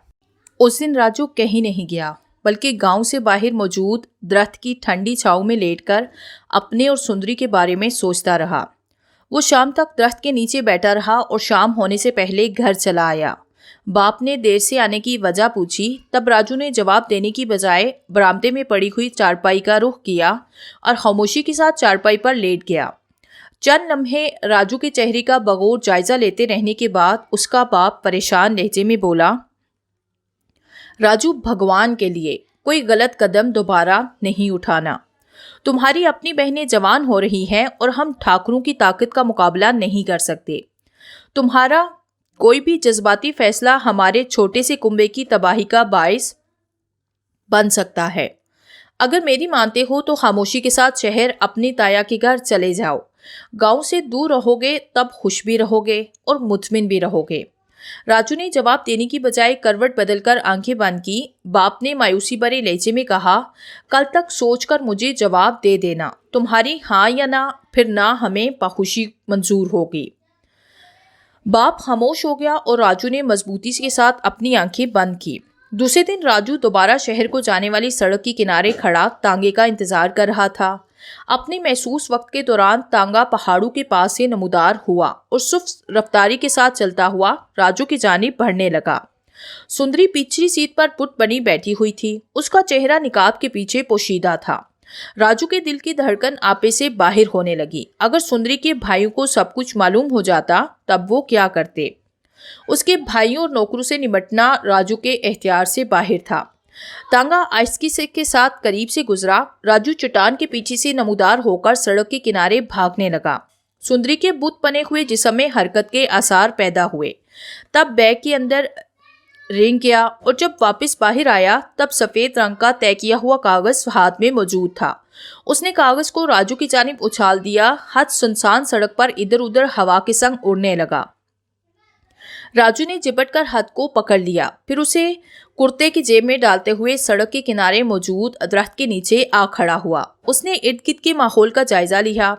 उस दिन राजू कहीं नहीं गया, बल्कि गांव से बाहर मौजूद दरख्त की ठंडी छांव में लेटकर अपने और सुंदरी के बारे में सोचता रहा। वो शाम तक दरख्त के नीचे बैठा रहा और शाम होने से पहले घर चला आया। बाप ने देर से आने की वजह पूछी। तब राजू ने जवाब देने की बजाय बरामदे में पड़ी हुई चारपाई का रुख किया और खामोशी के साथ चारपाई पर लेट गया। चंद लम्हे राजू के चेहरे का बगौर जायजा लेते रहने के बाद उसका बाप परेशान लहजे में बोला, राजू, भगवान के लिए कोई गलत कदम दोबारा नहीं उठाना। तुम्हारी अपनी बहनें जवान हो रही हैं और हम ठाकुरों की ताकत का मुकाबला नहीं कर सकते। तुम्हारा कोई भी जज्बाती फैसला हमारे छोटे से कुंबे की तबाही का बाइस बन सकता है। अगर मेरी मानते हो तो खामोशी के साथ शहर अपनी ताया के घर चले जाओ। गांव से दूर रहोगे तब खुश भी रहोगे और मुतमिन भी रहोगे। राजू ने जवाब देने की बजाय करवट बदलकर आंखें बंद की। बाप ने मायूसी भरे लहजे में कहा, कल तक सोचकर मुझे जवाब दे देना। तुम्हारी हाँ या ना, फिर ना हमें बखुशी मंजूर होगी। बाप खामोश हो गया और राजू ने मजबूती के साथ अपनी आंखें बंद की। दूसरे दिन राजू दोबारा शहर को जाने वाली सड़क के किनारे खड़ा तांगे का इंतजार कर रहा था। अपने महसूस वक्त के दौरान तांगा पहाड़ों के पास से नमूदार हुआ और सुस्त रफ्तारी के साथ चलता हुआ राजू की जानिब बढ़ने लगा। सुंदरी पिछली सीट पर पुट बनी बैठी हुई थी। उसका चेहरा निकाब के पीछे पोशीदा था। राजू के दिल की धड़कन आपे से बाहर होने लगी। अगर सुंदरी के भाइयों को सब कुछ मालूम हो जाता तब वो क्या करते? उसके भाइयों और नौकरों से निपटना राजू के एहतियार से बाहर था। तांगा आहिस्ती से के साथ करीब से गुजरा। राजू चट्टान के पीछे से नमूदार होकर सड़क के किनारे भागने लगा। सुंदरी के बुत बने हुए जिस्म में हरकत के आसार पैदा हुए। तब बैग के अंदर रेंग गया और जब वापस बाहर आया तब सफेद रंग का तय किया हुआ कागज हाथ में मौजूद था। उसने कागज को राजू की जानिब उछाल दिया। हाथ सुनसान सड़क पर इधर उधर हवा के संग उड़ने लगा। राजू ने झपट कर हाथ को पकड़ लिया, फिर उसे कुर्ते की जेब में डालते हुए सड़क के किनारे मौजूद दरख्त के नीचे आ खड़ा हुआ। उसने इर्द गिर्द के माहौल का जायजा लिया।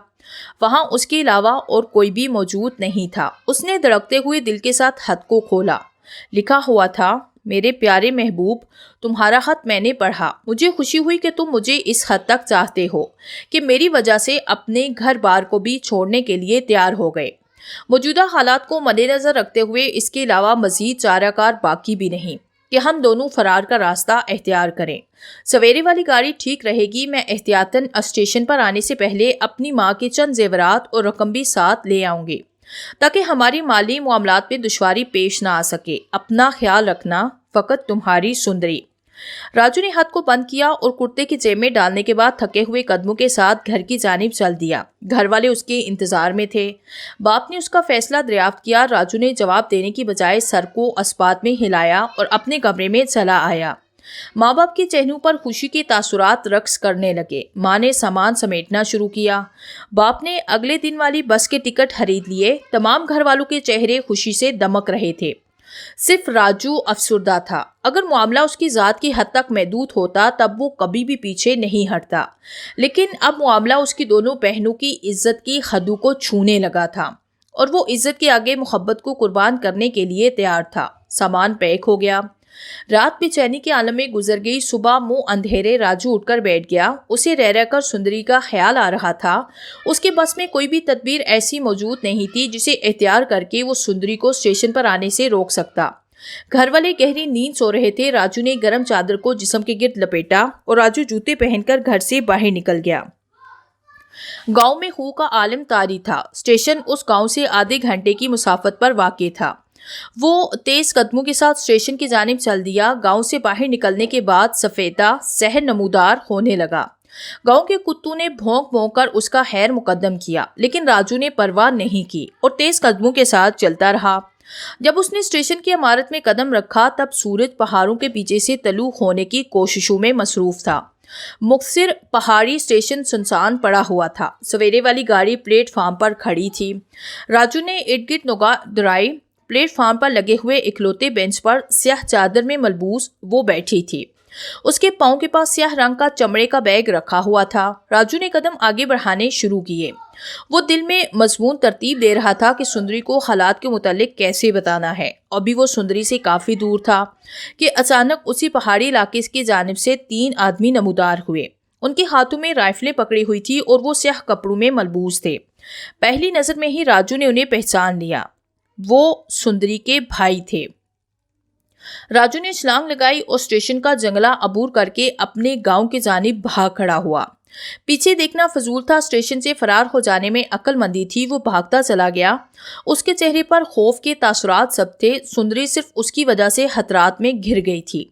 वहां उसके अलावा और कोई भी मौजूद नहीं था। उसने धड़कते हुए दिल के साथ हाथ को खोला। लिखा हुआ था, मेरे प्यारे महबूब, तुम्हारा खत मैंने पढ़ा। मुझे खुशी हुई कि तुम मुझे इस हद तक चाहते हो कि मेरी वजह से अपने घर बार को भी छोड़ने के लिए तैयार हो गए। मौजूदा हालात को मद्देनजर रखते हुए इसके अलावा मजीद चाराकार बाकी भी नहीं कि हम दोनों फरार का रास्ता एख्तियार करें। सवेरे वाली गाड़ी ठीक रहेगी। मैं एहतियातन स्टेशन पर आने से पहले अपनी माँ के चंद जेवरात और रकम भी साथ ले आऊंगी ताकि हमारी माली मामलात में दुश्वारी पेश ना आ सके। अपना ख्याल रखना। फकत तुम्हारी सुंदरी। राजू ने हाथ को बंद किया और कुर्ते की जेब में डालने के बाद थके हुए कदमों के साथ घर की जानिब चल दिया। घर वाले उसके इंतजार में थे। बाप ने उसका फैसला दरियाफ्त किया। राजू ने जवाब देने की बजाय सर को अस्पात में हिलाया और अपने कमरे में चला आया। माँ बाप के चेहरों पर खुशी के तासुरात रक्स करने लगे। माँ ने सामान समेटना शुरू किया। बाप ने अगले दिन वाली बस के टिकट खरीद लिए। तमाम घर वालों के चेहरे खुशी से दमक रहे थे। सिर्फ राजू अफसुर्दा था। अगर मामला उसकी जात की हद तक महदूद होता तब वो कभी भी पीछे नहीं हटता, लेकिन अब मामला उसकी दोनों बहनों की इज्जत की हदों को छूने लगा था और वो इज्जत के आगे मोहब्बत को कुर्बान करने के लिए तैयार था। सामान पैक हो गया। रात बेचैनी के आलम में गुजर गई। सुबह मुंह अंधेरे राजू उठकर बैठ गया। उसे रह रहकर सुंदरी का ख्याल आ रहा था। उसके बस में कोई भी तदबीर ऐसी मौजूद नहीं थी जिसे एहतियार करके वो सुंदरी को स्टेशन पर आने से रोक सकता। घर वाले गहरी नींद सो रहे थे। राजू ने गर्म चादर को जिस्म के गिर्द लपेटा और राजू जूते पहनकर घर से बाहर निकल गया। गांव में खू का आलम तारी था। स्टेशन उस गांव से आधे घंटे की मुसाफत पर वाक़ था। वो तेज कदमों के साथ स्टेशन की जानिब चल दिया। गांव से बाहर निकलने के बाद सफेदा शहर नमूदार होने लगा। गांव के कुत्तों ने भौंक भौंक कर उसका खैर मुकद्दम किया, लेकिन राजू ने परवाह नहीं की और तेज कदमों के साथ चलता रहा। जब उसने स्टेशन की इमारत में कदम रखा तब सूरज पहाड़ों के पीछे से तलू होने की कोशिशों में मसरूफ था। मुक्सिर पहाड़ी स्टेशन सुनसान पड़ा हुआ था। सवेरे वाली गाड़ी प्लेटफार्म पर खड़ी थी। राजू ने इर्द गिर्द निगाह दौड़ाई। प्लेटफार्म पर लगे हुए इकलौते बेंच पर स्याह चादर में मलबूस वो बैठी थी। उसके पांव के पास स्याह रंग का चमड़े का बैग रखा हुआ था। राजू ने कदम आगे बढ़ाने शुरू किए। वो दिल में मजमून तरतीब दे रहा था कि सुंदरी को हालात के मुतालिक कैसे बताना है। अभी वो सुंदरी से काफी दूर था कि अचानक उसी पहाड़ी इलाके की जानिब से 3 आदमी नमूदार हुए। उनके हाथों में राइफलें पकड़ी हुई थी और वो स्याह कपड़ों में मलबूस थे। पहली नजर में ही राजू ने उन्हें पहचान लिया। वो सुंदरी के भाई थे। राजू ने छलांग लगाई और स्टेशन का जंगला अबूर करके अपने गांव की जानिब भाग खड़ा हुआ। पीछे देखना फजूल था। स्टेशन से फरार हो जाने में अक्लमंदी थी। वो भागता चला गया। उसके चेहरे पर खौफ के तासुरात सब थे। सुंदरी सिर्फ उसकी वजह से खतरात में घिर गई थी,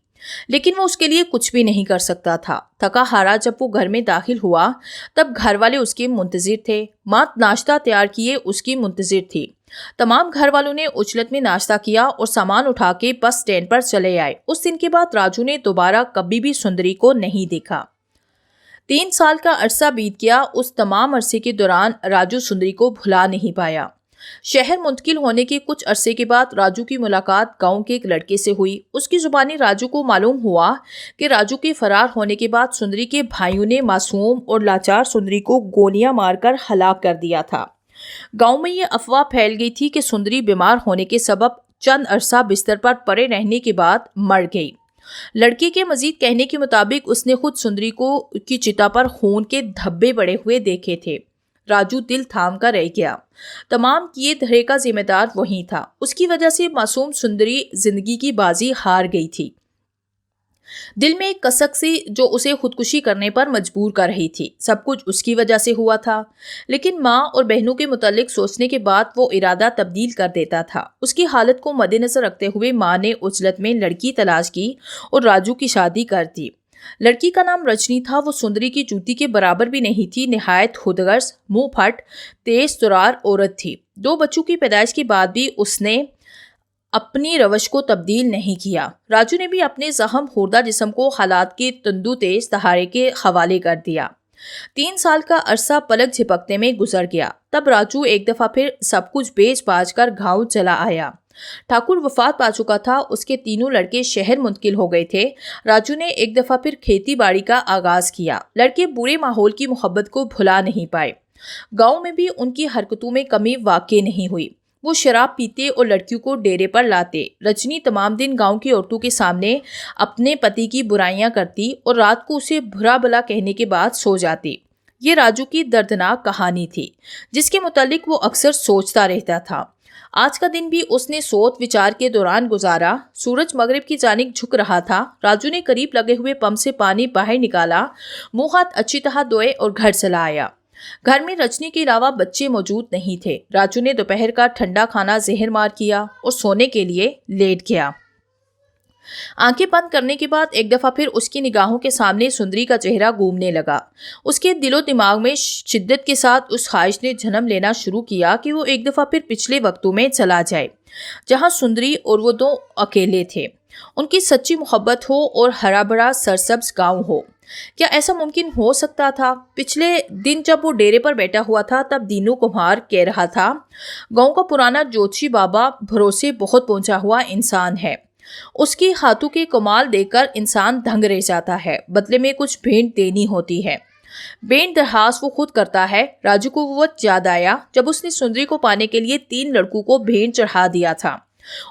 लेकिन वो उसके लिए कुछ भी नहीं कर सकता था। थका हारा जब वो घर में दाखिल हुआ तब घर वाले उसके मुंतजिर थे। माँ नाश्ता तैयार किए उसकी मुंतजिर थी। तमाम घर वालों ने उजलत में नाश्ता किया और सामान उठा के बस स्टैंड पर चले आए। उस दिन के बाद राजू ने दोबारा कभी भी सुंदरी को नहीं देखा। 3 साल का अरसा बीत गया। उस तमाम अरसे के दौरान राजू सुंदरी को भुला नहीं पाया। शहर मुंतकिल होने के कुछ अरसे के बाद राजू की मुलाकात गांव के एक लड़के से हुई। उसकी जुबानी राजू को मालूम हुआ कि राजू के फरार होने के बाद सुंदरी के भाइयों ने मासूम और लाचार सुंदरी को गोलियां मारकर हलाक कर दिया था। गांव में ये अफवाह फैल गई थी कि सुंदरी बीमार होने के सबब चंद अरसा बिस्तर पर पड़े रहने के बाद मर गई। लड़के के मजीद कहने के मुताबिक उसने खुद सुंदरी को की चिता पर खून के धब्बे पड़े हुए देखे थे। राजू दिल थाम कर रह गया। तमाम किए धरे का जिम्मेदार वही था। उसकी वजह से मासूम सुंदरी जिंदगी की बाजी हार गई थी। दिल में एक कसक सी जो उसे खुदकुशी करने पर मजबूर कर रही थी। सब कुछ उसकी वजह से हुआ था, लेकिन माँ और बहनों के मुतालिक सोचने के बाद वो इरादा तब्दील कर देता था। उसकी हालत को मद्देनजर रखते हुए माँ ने उजलत में लड़की तलाश की और राजू की शादी कर दी। लड़की का नाम रजनी था। वो सुंदरी की जूती के बराबर भी नहीं थी। निहायत खुदगर्ज, मुंह फट, तेज तुरार औरत थी। 2 बच्चों की पैदाइश के बाद भी उसने अपनी रवश को तब्दील नहीं किया। राजू ने भी अपने जख्म खुर्दा जिस्म को हालात के तंदू तेज तहारे के हवाले कर दिया। 3 साल का अरसा पलक झपकने में गुजर गया। तब राजू एक दफा फिर सब कुछ बेच बाच कर गाँव चला आया। ठाकुर वफात पा चुका था। उसके तीनों लड़के शहर मुंतकिल हो गए थे। राजू ने एक दफा फिर खेती बाड़ी का आगाज किया। लड़के बुरे माहौल की मोहब्बत को भुला नहीं पाए। गांव में भी उनकी हरकतों में कमी वाकई नहीं हुई। वो शराब पीते और लड़कियों को डेरे पर लाते। रजनी तमाम दिन गांव की औरतों के सामने अपने पति की बुराइयां करती और रात को उसे बुरा भला कहने के बाद सो जाती। ये राजू की दर्दनाक कहानी थी जिसके मुतालिक वो अक्सर सोचता रहता था। आज का दिन भी उसने सोच विचार के दौरान गुजारा। सूरज मगरिब की जानिब झुक रहा था। राजू ने करीब लगे हुए पंप से पानी बाहर निकाला, मुंह हाथ अच्छी तरह धोए और घर चला आया। घर में रजनी के अलावा बच्चे मौजूद नहीं थे। राजू ने दोपहर का ठंडा खाना जहर मार किया और सोने के लिए लेट गया। आंखें बंद करने के बाद एक दफा फिर उसकी निगाहों के सामने सुंदरी का चेहरा घूमने लगा। उसके दिलो दिमाग में शिद्दत के साथ उस ख्वाहिश ने जन्म लेना शुरू किया कि वो एक दफा फिर पिछले वक्तों में चला जाए, जहां सुंदरी और वो 2 अकेले थे। उनकी सच्ची मोहब्बत हो और हरा भरा सरसब्ज गाँव हो। क्या ऐसा मुमकिन हो सकता था? पिछले दिन जब वो डेरे पर बैठा हुआ था तब दीनू कुम्हार कह रहा था, गांव का पुराना जोशी बाबा भरोसे बहुत पहुंचा हुआ इंसान है। उसके हाथों के कमाल देकर इंसान दंग रह जाता है। बदले में कुछ भेंट देनी होती है। भेंट दरखास्त वो खुद करता है। राजू को वो वक्त याद आया जब उसने सुंदरी को पाने के लिए 3 लड़कों को भेंट चढ़ा दिया था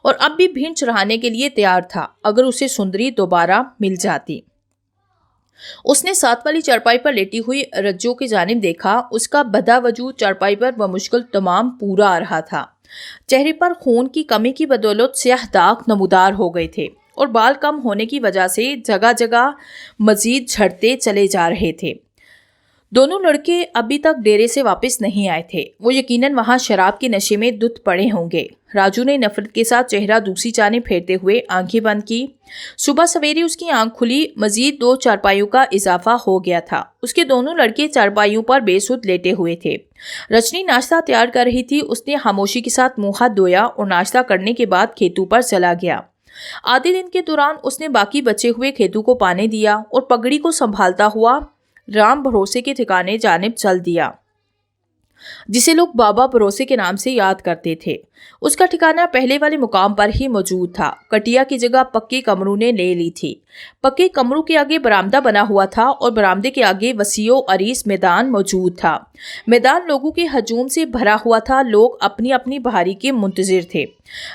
और अब भी भेंट चढ़ाने के लिए तैयार था अगर उसे सुंदरी दोबारा मिल जाती। उसने साथ वाली चारपाई पर लेटी हुई रज्जो की जानिब देखा। उसका बदा वजूद चारपाई पर बमुश्किल तमाम पूरा आ रहा था। चेहरे पर खून की कमी की बदौलत स्याह दाग नमूदार हो गए थे और बाल कम होने की वजह से जगह जगह मजीद झड़ते चले जा रहे थे। दोनों लड़के अभी तक डेरे से वापस नहीं आए थे। वो यकीनन वहां शराब के नशे में धुत पड़े होंगे। राजू ने नफरत के साथ चेहरा दूसरी जानिब फेरते हुए आंखें बंद की। सुबह सवेरे उसकी आंख खुली, मजीद 2 चारपाइयों का इजाफा हो गया था। उसके दोनों लड़के चारपाइयों पर बेसुध लेटे हुए थे। रजनी नाश्ता तैयार कर रही थी। उसने खामोशी के साथ मुंह हाथ धोया और नाश्ता करने के बाद खेतों पर चला गया। आधे दिन के दौरान उसने बाकी बचे हुए खेतों को पानी दिया और पगड़ी को संभालता हुआ राम भरोसे के ठिकाने जानिब चल दिया, जिसे लोग बाबा भरोसे के नाम से याद करते थे। उसका ठिकाना पहले वाले मुकाम पर ही मौजूद था। कटिया की जगह पक्के कमरों ने ले ली थी। पक्के कमरों के आगे बरामदा बना हुआ था और बरामदे के आगे वसीओ अरीस मैदान मौजूद था। मैदान लोगों के हजूम से भरा हुआ था। लोग अपनी अपनी बारी के मुंतजिर थे।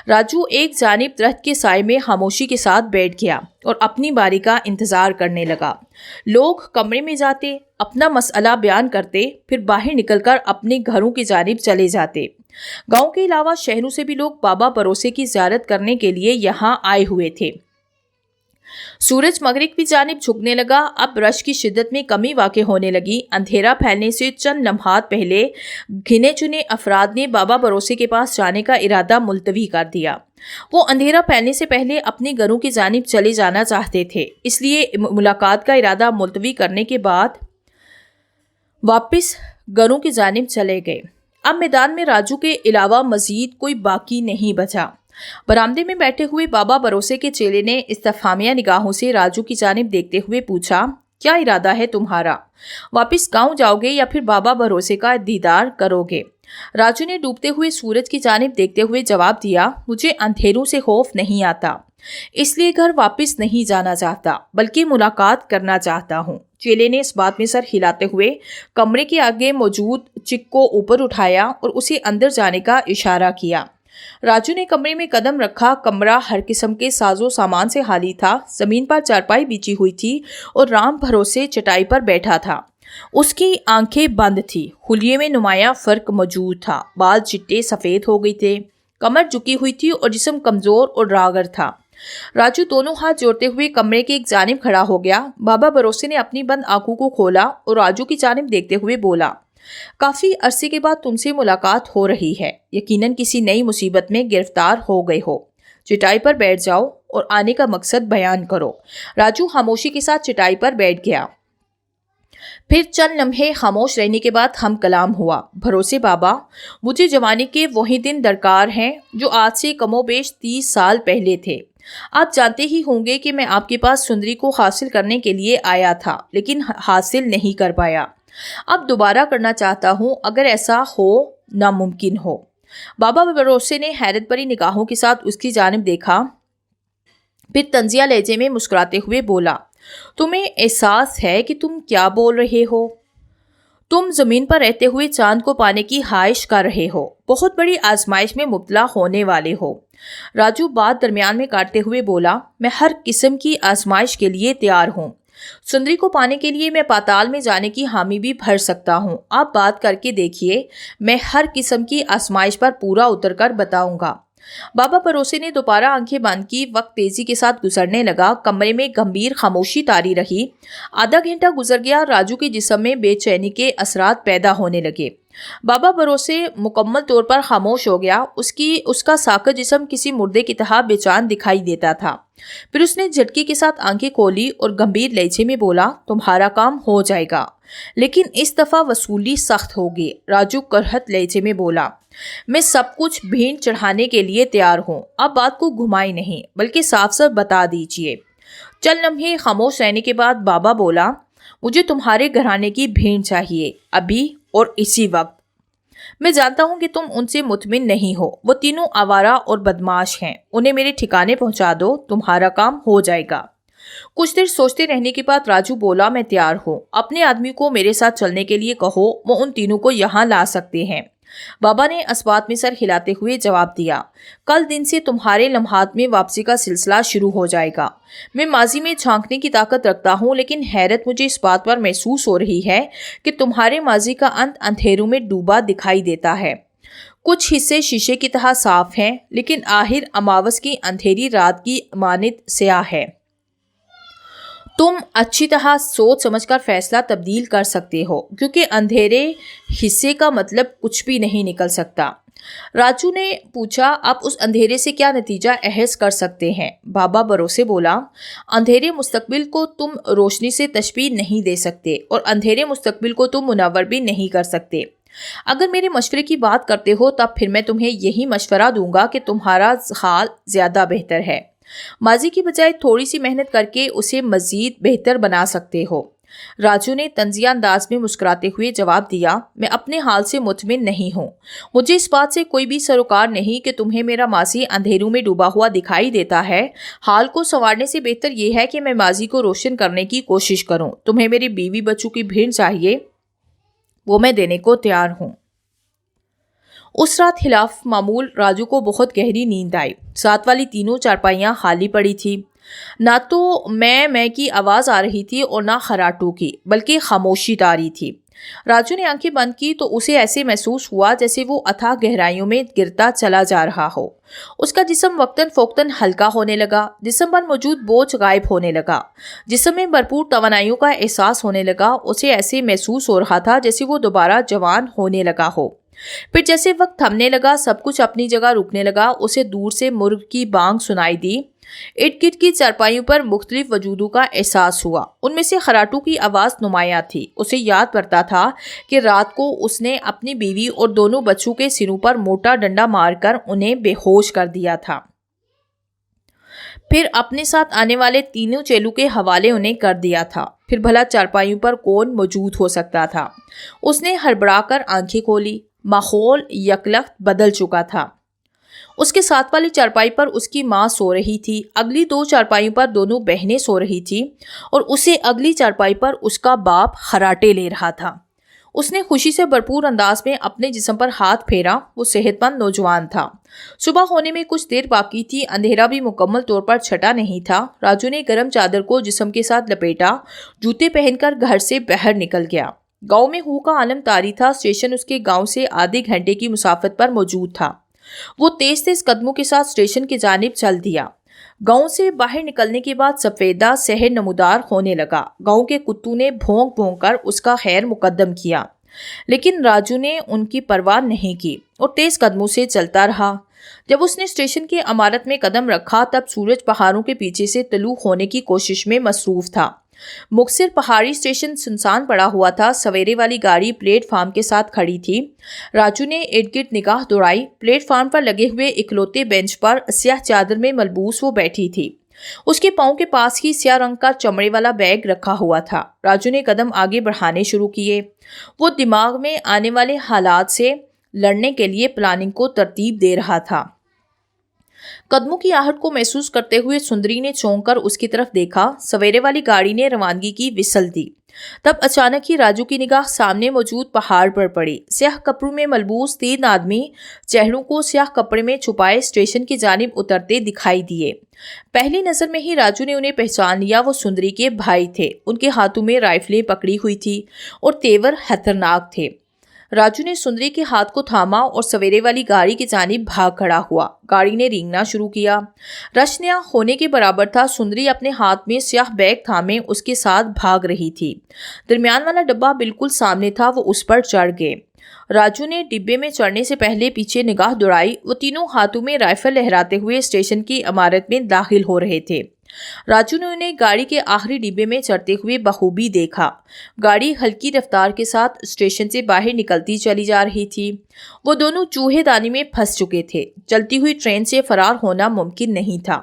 राजू एक जानिब दरख्त के साए में खामोशी के साथ बैठ गया और अपनी बारी का इंतजार करने लगा। लोग कमरे में जाते, अपना मसला बयान करते, फिर बाहर निकलकर अपने घरों की जानिब चले जाते। गांव के अलावा शहरों से भी लोग बाबा भरोसे की ज़ियारत करने के लिए यहाँ आए हुए थे। सूरज मगरिब की जानिब झुकने लगा। अब रश की शिद्दत में कमी वाक़ई होने लगी। अंधेरा फैलने से चंद लम्हात पहले गिने चुने अफराद ने बाबा भरोसे के पास जाने का इरादा मुलतवी कर दिया। वो अंधेरा फैलने से पहले अपने घरों की जानिब चले जाना चाहते थे, इसलिए मुलाकात का इरादा मुलतवी करने के बाद वापस घरों की जानिब चले गए। अब मैदान में राजू के अलावा मजीद कोई बाकी नहीं बचा। बरामदे में बैठे हुए बाबा भरोसे के चेले ने इस्तफहामिया निगाहों से राजू की जानिब देखते हुए पूछा, क्या इरादा है तुम्हारा? वापस गांव जाओगे या फिर बाबा भरोसे का दीदार करोगे? राजू ने डूबते हुए सूरज की जानिब देखते हुए जवाब दिया, मुझे अंधेरों से खौफ नहीं आता, इसलिए घर वापस नहीं जाना चाहता, बल्कि मुलाकात करना चाहता हूँ। चेले ने इस बात में सर हिलाते हुए कमरे के आगे मौजूद चिक को ऊपर उठाया और उसे अंदर जाने का इशारा किया। राजू ने कमरे में कदम रखा। कमरा हर किस्म के साजो सामान से खाली था। जमीन पर चारपाई बिछी हुई थी और राम भरोसे चटाई पर बैठा था। उसकी आंखें बंद थी। हुलिये में नुमाया फर्क मौजूद था। बाल चिट्टे सफेद हो गए थे, कमर झुकी हुई थी और जिस्म कमजोर और रागर था। राजू दोनों हाथ जोड़ते हुए कमरे के एक जानिब खड़ा हो गया। बाबा भरोसे ने अपनी बंद आंखों को खोला और राजू की जानिब देखते हुए बोला, काफी अरसे के बाद तुमसे मुलाकात हो रही है। यकीनन किसी नई मुसीबत में गिरफ्तार हो गए हो। चटाई पर बैठ जाओ और आने का मकसद बयान करो। राजू खामोशी के साथ चटाई पर बैठ गया। फिर चंद लम्हे खामोश रहने के बाद हम कलाम हुआ। भरोसे बाबा, मुझे जवानी के वही दिन दरकार हैं जो आज से कमोबेश 30 साल पहले थे। आप जानते ही होंगे कि मैं आपके पास सुंदरी को हासिल करने के लिए आया था, लेकिन हासिल नहीं कर पाया। अब दोबारा करना चाहता हूँ, अगर ऐसा हो नामुमकिन हो। बाबा भरोसे ने हैरत भरी निगाहों के साथ उसकी जानिब देखा, फिर तंजिया लहजे में मुस्कुराते हुए बोला, तुम्हें एहसास है कि तुम क्या बोल रहे हो? तुम जमीन पर रहते हुए चांद को पाने की ख्वाहिश कर रहे हो। बहुत बड़ी आजमाइश में मुब्तला होने वाले हो। राजू बात दरमियान में काटते हुए बोला, मैं हर किस्म की आजमाइश के लिए तैयार हूँ। सुंदरी को पाने के लिए मैं पाताल में जाने की हामी भी भर सकता हूँ। आप बात करके देखिए, मैं हर किस्म की आजमाइश पर पूरा उतरकर बताऊंगा। बाबा भरोसे ने दोबारा आंखें बंद की। वक्त तेजी के साथ गुजरने लगा। कमरे में गंभीर खामोशी तारी रही। आधा घंटा गुजर गया। राजू के जिस्म में बेचैनी के असरात पैदा होने लगे। बाबा भरोसे मुकम्मल तौर पर खामोश हो गया। उसका साकत जिस्म किसी मुर्दे की तरह बेचैन दिखाई देता था। फिर उसने झटके के साथ आंखें खोली और गंभीर लहजे में बोला, तुम्हारा काम हो जाएगा, लेकिन इस दफा वसूली सख्त होगी। राजू करहत लहजे में बोला, मैं सब कुछ भेंट चढ़ाने के लिए तैयार हूँ। अब बात को घुमाई नहीं, बल्कि साफ साफ बता दीजिए। चल लम्हे खामोश रहने के बाद बाबा बोला, मुझे तुम्हारे घराने की भेंट चाहिए, अभी और इसी वक्त। मैं जानता हूँ कि तुम उनसे मुतमिन नहीं हो। वो तीनों आवारा और बदमाश हैं। उन्हें मेरे ठिकाने पहुँचा दो, तुम्हारा काम हो जाएगा। कुछ देर सोचते रहने के बाद राजू बोला, मैं तैयार हूँ। अपने आदमी को मेरे साथ चलने के लिए कहो, वो उन तीनों को यहाँ ला सकते हैं। बाबा ने अस्बात में सर हिलाते हुए जवाब दिया, कल दिन से तुम्हारे लम्हात में वापसी का सिलसिला शुरू हो जाएगा। मैं माजी में झांकने की ताकत रखता हूँ, लेकिन हैरत मुझे इस बात पर महसूस हो रही है कि तुम्हारे माजी का अंत अंधेरों में डूबा दिखाई देता है। कुछ हिस्से शीशे की तरह साफ हैं, लेकिन आखिर अमावस की अंधेरी रात की मानित स्याह है। تم اچھی طرح سوچ سمجھ کر فیصلہ تبدیل کر سکتے ہو، کیونکہ اندھیرے حصے کا مطلب کچھ بھی نہیں نکل سکتا۔ راجو نے پوچھا، آپ اس اندھیرے سے کیا نتیجہ اخذ کر سکتے ہیں؟ بابا بھروسے بولا، اندھیرے مستقبل کو تم روشنی سے تشبیہ نہیں دے سکتے، اور اندھیرے مستقبل کو تم منور بھی نہیں کر سکتے۔ اگر میرے مشورے کی بات کرتے ہو تب پھر میں تمہیں یہی مشورہ دوں گا کہ تمہارا حال زیادہ بہتر ہے۔ ماضی کی بجائے تھوڑی سی محنت کر کے اسے مزید بہتر بنا سکتے ہو۔ راجو نے طنزیہ انداز میں مسکراتے ہوئے جواب دیا، میں اپنے حال سے مطمئن نہیں ہوں۔ مجھے اس بات سے کوئی بھی سروکار نہیں کہ تمہیں میرا ماضی اندھیروں میں ڈوبا ہوا دکھائی دیتا ہے۔ حال کو سنوارنے سے بہتر یہ ہے کہ میں ماضی کو روشن کرنے کی کوشش کروں۔ تمہیں میری بیوی بچوں کی بھیڑ چاہیے، وہ میں دینے کو تیار ہوں۔ اس رات خلاف معمول راجو کو بہت گہری نیند آئی۔ ساتھ والی تینوں چارپائیاں خالی پڑی تھی۔ نہ تو میں کی آواز آ رہی تھی اور نہ خراٹوں کی، بلکہ خاموشی طاری تھی۔ راجو نے آنکھیں بند کی تو اسے ایسے محسوس ہوا جیسے وہ اتھاہ گہرائیوں میں گرتا چلا جا رہا ہو۔ اس کا جسم وقتاً فوقتاً ہلکا ہونے لگا، جسم پر موجود بوجھ غائب ہونے لگا، جسم میں بھرپور توانائیوں کا احساس ہونے لگا۔ اسے ایسے محسوس ہو رہا تھا جیسے وہ دوبارہ جوان ہونے لگا ہو۔ پھر جیسے وقت تھمنے لگا، سب کچھ اپنی جگہ رکنے لگا۔ اسے دور سے مرغ کی بانگ سنائی دی۔ ارد گرد کی چارپائیوں پر مختلف وجودوں کا احساس ہوا۔ ان میں سے خراٹوں کی آواز نمایاں تھی۔ اسے یاد پڑتا تھا کہ رات کو اس نے اپنی بیوی اور دونوں بچوں کے سروں پر موٹا ڈنڈا مار کر انہیں بے ہوش کر دیا تھا۔ پھر اپنے ساتھ آنے والے تینوں چیلوں کے حوالے انہیں کر دیا تھا۔ پھر بھلا چارپائیوں پر کون موجود ہو سکتا تھا؟ اس نے ہڑبڑا کر آنکھیں کھولی۔ ماحول یکلخت بدل چکا تھا۔ اس کے ساتھ والی چارپائی پر اس کی ماں سو رہی تھی، اگلی دو چارپائیوں پر دونوں بہنیں سو رہی تھی، اور اسے اگلی چارپائی پر اس کا باپ خراٹے لے رہا تھا۔ اس نے خوشی سے بھرپور انداز میں اپنے جسم پر ہاتھ پھیرا۔ وہ صحت مند نوجوان تھا۔ صبح ہونے میں کچھ دیر باقی تھی، اندھیرا بھی مکمل طور پر چھٹا نہیں تھا۔ راجو نے گرم چادر کو جسم کے ساتھ لپیٹا، جوتے پہن کر گھر سے باہر نکل گیا۔ گاؤں میں ہو کا عالم طاری تھا۔ اسٹیشن اس کے گاؤں سے آدھے گھنٹے کی مسافت پر موجود تھا۔ وہ تیز تیز قدموں کے ساتھ اسٹیشن کی جانب چل دیا۔ گاؤں سے باہر نکلنے کے بعد سفیدہ شہر نمودار ہونے لگا۔ گاؤں کے کتوں نے بھونک بھونک کر اس کا خیر مقدم کیا، لیکن راجو نے ان کی پرواہ نہیں کی اور تیز قدموں سے چلتا رہا۔ جب اس نے اسٹیشن کی عمارت میں قدم رکھا تب سورج پہاڑوں کے پیچھے سے طلوع ہونے کی کوشش میں مصروف تھا۔ مکسر پہاڑی اسٹیشن سنسان پڑا ہوا تھا۔ سویرے والی گاڑی پلیٹ فارم کے ساتھ کھڑی تھی۔ راجو نے ارد گرد نگاہ دوڑائی۔ پلیٹ فارم پر لگے ہوئے اکلوتے بینچ پر سیاہ چادر میں ملبوس وہ بیٹھی تھی۔ اس کے پاؤں کے پاس ہی سیاہ رنگ کا چمڑے والا بیگ رکھا ہوا تھا۔ راجو نے قدم آگے بڑھانے شروع کیے۔ وہ دماغ میں آنے والے حالات سے لڑنے کے لیے پلاننگ کو ترتیب دے رہا تھا۔ قدموں کی آہٹ کو محسوس کرتے ہوئے سندری نے چونک کر اس کی طرف دیکھا۔ سویرے والی گاڑی نے روانگی کی وسل دی۔ تب اچانک ہی راجو کی نگاہ سامنے موجود پہاڑ پر پڑی۔ سیاہ کپڑوں میں ملبوس 3 آدمی چہروں کو سیاہ کپڑے میں چھپائے اسٹیشن کی جانب اترتے دکھائی دیے۔ پہلی نظر میں ہی راجو نے انہیں پہچان لیا۔ وہ سندری کے بھائی تھے۔ ان کے ہاتھوں میں رائفلیں پکڑی ہوئی تھی اور تیور خطرناک تھے۔ راجو نے سندری کے ہاتھ کو تھاما اور سویرے والی گاڑی کی جانب بھاگ کھڑا ہوا۔ گاڑی نے رینگنا شروع کیا۔ رش نیا ہونے کے برابر تھا۔ سندری اپنے ہاتھ میں سیاہ بیگ تھامے اس کے ساتھ بھاگ رہی تھی۔ درمیان والا ڈبہ بالکل سامنے تھا۔ وہ اس پر چڑھ گئے۔ راجو نے ڈبے میں چڑھنے سے پہلے پیچھے نگاہ دوڑائی۔ وہ تینوں ہاتھوں میں رائفل لہراتے ہوئے اسٹیشن کی عمارت میں داخل ہو رہے تھے۔ راجو نے انہیں گاڑی کے آخری ڈبے میں چڑھتے ہوئے بخوبی دیکھا۔ گاڑی ہلکی رفتار کے ساتھ اسٹیشن سے باہر نکلتی چلی جا رہی تھی۔ وہ دونوں چوہے دانی میں پھنس چکے تھے۔ چلتی ہوئی ٹرین سے فرار ہونا ممکن نہیں تھا،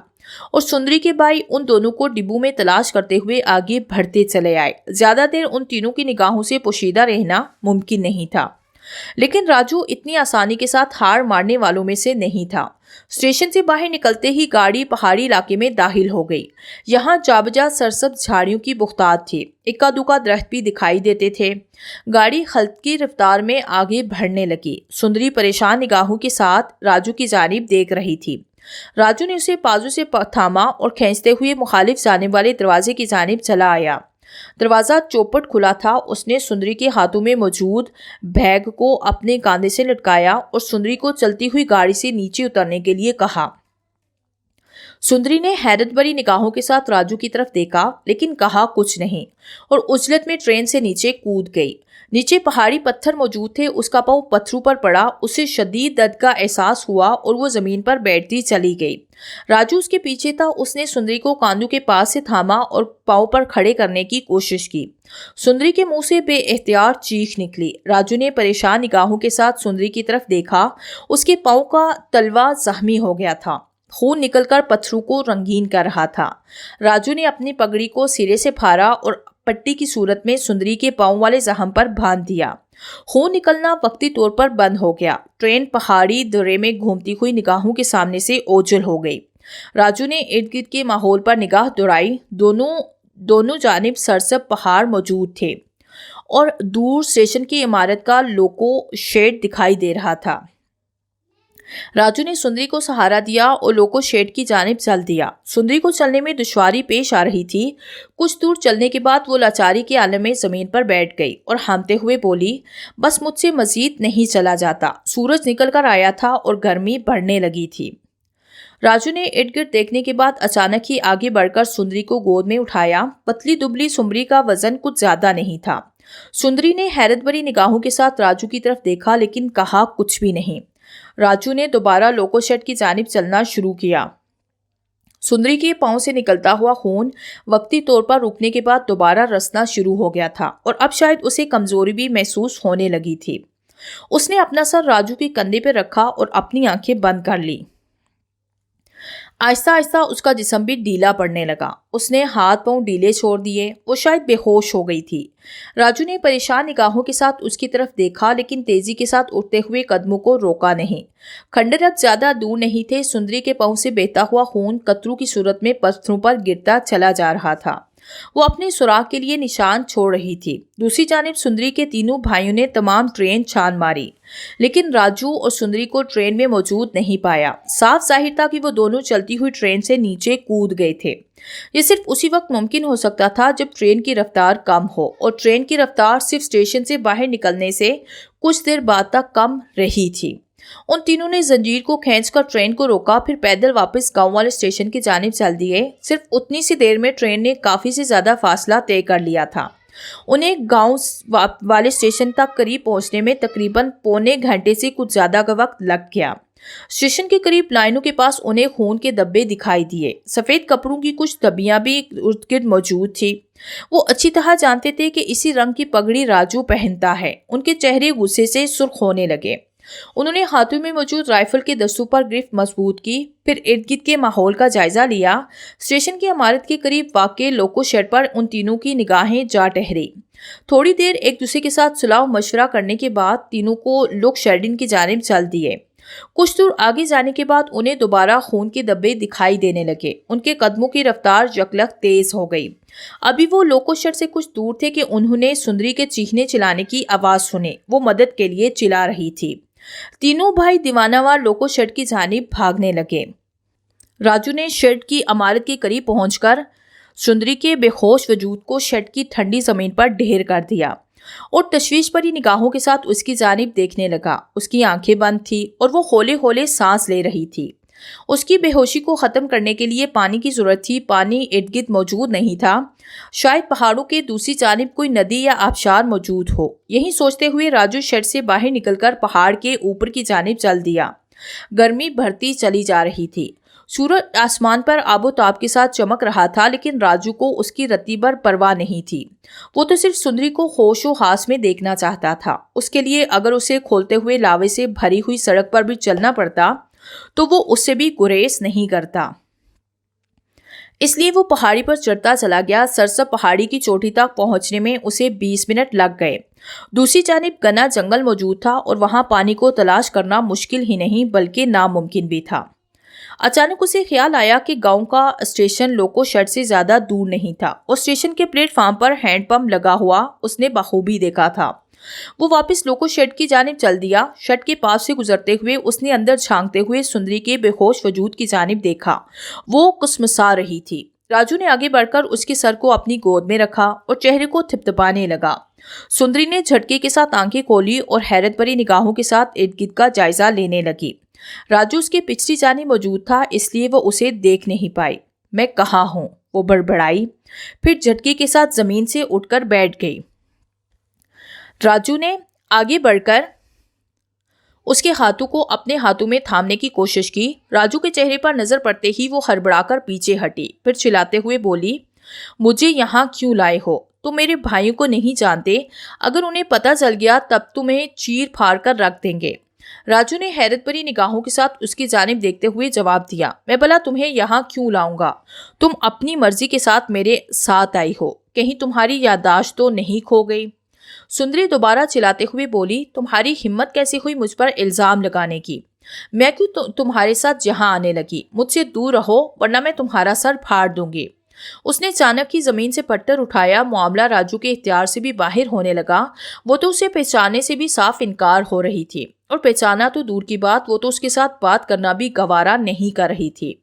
اور سندری کے بھائی ان دونوں کو ڈبوں میں تلاش کرتے ہوئے آگے بڑھتے چلے آئے۔ زیادہ دیر ان تینوں کی نگاہوں سے پوشیدہ رہنا ممکن نہیں تھا، لیکن راجو اتنی آسانی کے ساتھ ہار مارنے والوں میں سے نہیں تھا۔ اسٹیشن سے باہر نکلتے ہی گاڑی پہاڑی علاقے میں داخل ہو گئی۔ یہاں جا بجا سرسبز جھاڑیوں کی بختات تھی۔ اکا دکا درخت بھی دکھائی دیتے تھے۔ گاڑی ہلکی رفتار میں آگے بڑھنے لگی۔ سندری پریشان نگاہوں کے ساتھ راجو کی جانب دیکھ رہی تھی۔ راجو نے اسے بازو سے تھاما اور کھینچتے ہوئے مخالف جانب والے دروازے کی جانب چلا آیا۔ دروازہ چوپٹ کھلا تھا۔ اس نے سندری کے ہاتھوں میں موجود بیگ کو اپنے کاندھے سے لٹکایا اور سندری کو چلتی ہوئی گاڑی سے نیچے اترنے کے لیے کہا۔ सुंदरी ने हैरत भरी निगाहों के साथ राजू की तरफ देखा लेकिन कहा कुछ नहीं और उजलत में ट्रेन से नीचे कूद गई। नीचे पहाड़ी पत्थर मौजूद थे। उसका पाँव पत्थरों पर पड़ा। उसे शदीद दर्द का एहसास हुआ और वो जमीन पर बैठती चली गई। राजू उसके पीछे था। उसने सुंदरी को कांधों के पास से थामा और पाँव पर खड़े करने की कोशिश की। सुंदरी के मुंह से बेएहतियात चीख निकली। राजू ने परेशान निगाहों के साथ सुंदरी की तरफ देखा। उसके पाँव का तलवा जख्मी हो गया था। खून निकलकर पत्थरों को रंगीन कर रहा था। राजू ने अपनी पगड़ी को सिरे से फाड़ा और पट्टी की सूरत में सुंदरी के पांव वाले जख्म पर बांध दिया। खून निकलना वक्ती तौर पर बंद हो गया। ट्रेन पहाड़ी दर्रे में घूमती हुई निगाहों के सामने से ओझल हो गई। राजू ने इर्द गिर्द के माहौल पर निगाह दौड़ाई। दोनों जानिब सरसब पहाड़ मौजूद थे और दूर स्टेशन की इमारत का लोको शेड दिखाई दे रहा था। राजू ने सुंदरी को सहारा दिया और लोको शेड की जानिब चल दिया। सुंदरी को चलने में दुश्वारी पेश आ रही थी। कुछ दूर चलने के बाद वो लाचारी के आलम में जमीन पर बैठ गई और हांफते हुए बोली, बस मुझसे मजीद नहीं चला जाता। सूरज निकल कर आया था और गर्मी बढ़ने लगी थी। राजू ने इर्द गिर्द देखने के बाद अचानक ही आगे बढ़कर सुंदरी को गोद में उठाया। पतली दुबली सुंदरी का वजन कुछ ज्यादा नहीं था। सुंदरी ने हैरत भरी निगाहों के साथ राजू की तरफ देखा लेकिन कहा कुछ भी नहीं। राजू ने दोबारा लोको शेड की जानिब चलना शुरू किया। सुंदरी के पांव से निकलता हुआ खून वक्ती तौर पर रुकने के बाद दोबारा रसना शुरू हो गया था और अब शायद उसे कमजोरी भी महसूस होने लगी थी। उसने अपना सर राजू के कंधे पर रखा और अपनी आंखें बंद कर ली। आहिस्ता आहिस्ता उसका जिस्म भी ढीला पड़ने लगा। उसने हाथ पांव ढीले छोड़ दिए। वो शायद बेहोश हो गई थी। राजू ने परेशान निगाहों के साथ उसकी तरफ देखा लेकिन तेजी के साथ उठते हुए कदमों को रोका नहीं। खंडर अब ज्यादा दूर नहीं थे। सुंदरी के पांव से बहता हुआ खून कतरों की सूरत में पत्थरों पर गिरता चला जा रहा था। वो अपने सुराग के लिए निशान छोड़ रही थी। दूसरी जानिब सुंदरी के तीनों भाइयों ने तमाम ट्रेन छान मारी लेकिन राजू और सुंदरी को ट्रेन में मौजूद नहीं पाया। साफ जाहिर था कि वो दोनों चलती हुई ट्रेन से नीचे कूद गए थे। ये सिर्फ उसी वक्त मुमकिन हो सकता था जब ट्रेन की रफ्तार कम हो और ट्रेन की रफ्तार सिर्फ स्टेशन से बाहर निकलने से कुछ देर बाद तक कम रही थी। उन तीनों ने जंजीर को खींचकर ट्रेन को रोका, फिर पैदल वापस गांव वाले स्टेशन की जानिब चल दिए। सिर्फ उतनी सी देर में ट्रेन ने काफी से ज्यादा फासला तय कर लिया था। उन्हें गांव वाले स्टेशन तक करीब पहुंचने में तकरीबन पौने घंटे से कुछ ज्यादा का वक्त लग गया। स्टेशन के करीब लाइनों के पास उन्हें खून के धब्बे दिखाई दिए। सफेद कपड़ों की कुछ धब्बियां भी इर्द गिर्द मौजूद थी। वो अच्छी तरह जानते थे कि इसी रंग की पगड़ी राजू पहनता है। उनके चेहरे गुस्से से सुर्ख होने लगे। उन्होंने हाथों में मौजूद राइफल के दस्तों पर गिरफ्त मजबूत की। फिर इर्द गिर्द के माहौल का जायजा लिया। स्टेशन की इमारत के करीब वाक़े लोको शेड पर उन तीनों की निगाहें जा ठहरी। थोड़ी देर एक दूसरे के साथ सुलह मशवरा करने के बाद तीनों को लोग शेडिंग की जानिब चल दिए। कुछ दूर आगे जाने के बाद उन्हें दोबारा खून के धब्बे दिखाई देने लगे। उनके कदमों की रफ्तार यकलक तेज हो गई। अभी वो लोको शेड से कुछ दूर थे कि उन्होंने सुंदरी के चीखने चिल्लाने की आवाज सुनी। वो मदद के लिए चिल्ला रही थी। तीनों भाई दीवानावार लोको शेड की जानिब भागने लगे। राजू ने शेड की इमारत के करीब पहुंचकर सुंदरी के बेहोश वजूद को शेड की ठंडी जमीन पर ढेर कर दिया और तशवीश भरी निगाहों के साथ उसकी जानिब देखने लगा। उसकी आंखें बंद थी और वो हौले हौले सांस ले रही थी। उसकी बेहोशी को ख़त्म करने के लिए पानी की ज़रूरत थी। पानी इर्द गिर्द मौजूद नहीं था। शायद पहाड़ों के दूसरी जानिब कोई नदी या आबशार मौजूद हो। यही सोचते हुए राजू शेड से बाहर निकलकर पहाड़ के ऊपर की जानिब चल दिया। गर्मी बढ़ती चली जा रही थी। सूरज आसमान पर आबोताब के साथ चमक रहा था लेकिन राजू को उसकी रत्ती भर परवाह नहीं थी। वो तो सिर्फ सुंदरी को होशो हास में देखना चाहता था। उसके लिए अगर उसे खोलते हुए लावे से भरी हुई सड़क पर भी चलना पड़ता तो वो उससे भी गुरेज नहीं करता। इसलिए वो पहाड़ी पर चढ़ता चला गया। सरसब पहाड़ी की चोटी तक पहुंचने में उसे 20 मिनट लग गए। दूसरी जानिब घना जंगल मौजूद था और वहां पानी को तलाश करना मुश्किल ही नहीं बल्कि नामुमकिन भी था। अचानक उसे ख्याल आया कि गांव का स्टेशन लोको शेड से ज्यादा दूर नहीं था और स्टेशन के प्लेटफार्म पर हैंडपंप लगा हुआ उसने बखूबी देखा था। वो वापस लोको शेड की जानिब चल दिया। शेड के पास से गुजरते हुए उसने अंदर झांकते हुए सुंदरी के बेहोश वजूद की जानिब देखा। वो कुसमुसा रही थी। राजू ने आगे बढ़कर उसके सर को अपनी गोद में रखा और चेहरे को थिपथपाने लगा। सुंदरी ने झटके के साथ आंखें खोली और हैरत भरी निगाहों के साथ इर्द गिर्द का जायजा लेने लगी। راجو اس کے پچھلی جانب موجود تھا، اس لیے وہ اسے دیکھ نہیں پائی۔ میں کہاں ہوں؟ وہ بڑبڑائی، پھر جھٹکے کے ساتھ زمین سے اٹھ کر بیٹھ گئی۔ راجو نے آگے بڑھ کر اس کے ہاتھوں کو اپنے ہاتھوں میں تھامنے کی کوشش کی۔ راجو کے چہرے پر نظر پڑتے ہی وہ ہڑبڑا کر پیچھے ہٹی، پھر چلاتے ہوئے بولی، مجھے یہاں کیوں لائے ہو؟ تم میرے بھائیوں کو نہیں جانتے، اگر انہیں پتہ چل گیا تب تمہیں چیر پھاڑ کر رکھ دیں گے۔ راجو نے حیرت بھری نگاہوں کے ساتھ اس کی جانب دیکھتے ہوئے جواب دیا، میں بھلا تمہیں یہاں کیوں لاؤں گا؟ تم اپنی مرضی کے ساتھ میرے ساتھ آئی ہو، کہیں تمہاری یادداشت تو نہیں کھو گئی؟ سندری دوبارہ چلاتے ہوئے بولی، تمہاری ہمت کیسے ہوئی مجھ پر الزام لگانے کی؟ میں کیوں تمہارے ساتھ یہاں آنے لگی؟ مجھ سے دور رہو ورنہ میں تمہارا سر پھاڑ دوں گی۔ اس نے اچانک ہی زمین سے پتھر اٹھایا۔ معاملہ راجو کے اختیار سے بھی باہر ہونے لگا۔ وہ تو اسے پہچاننے سے بھی صاف انکار ہو رہی تھی، اور پہچانا تو دور کی بات، وہ تو اس کے ساتھ بات کرنا بھی گوارا نہیں کر رہی تھی۔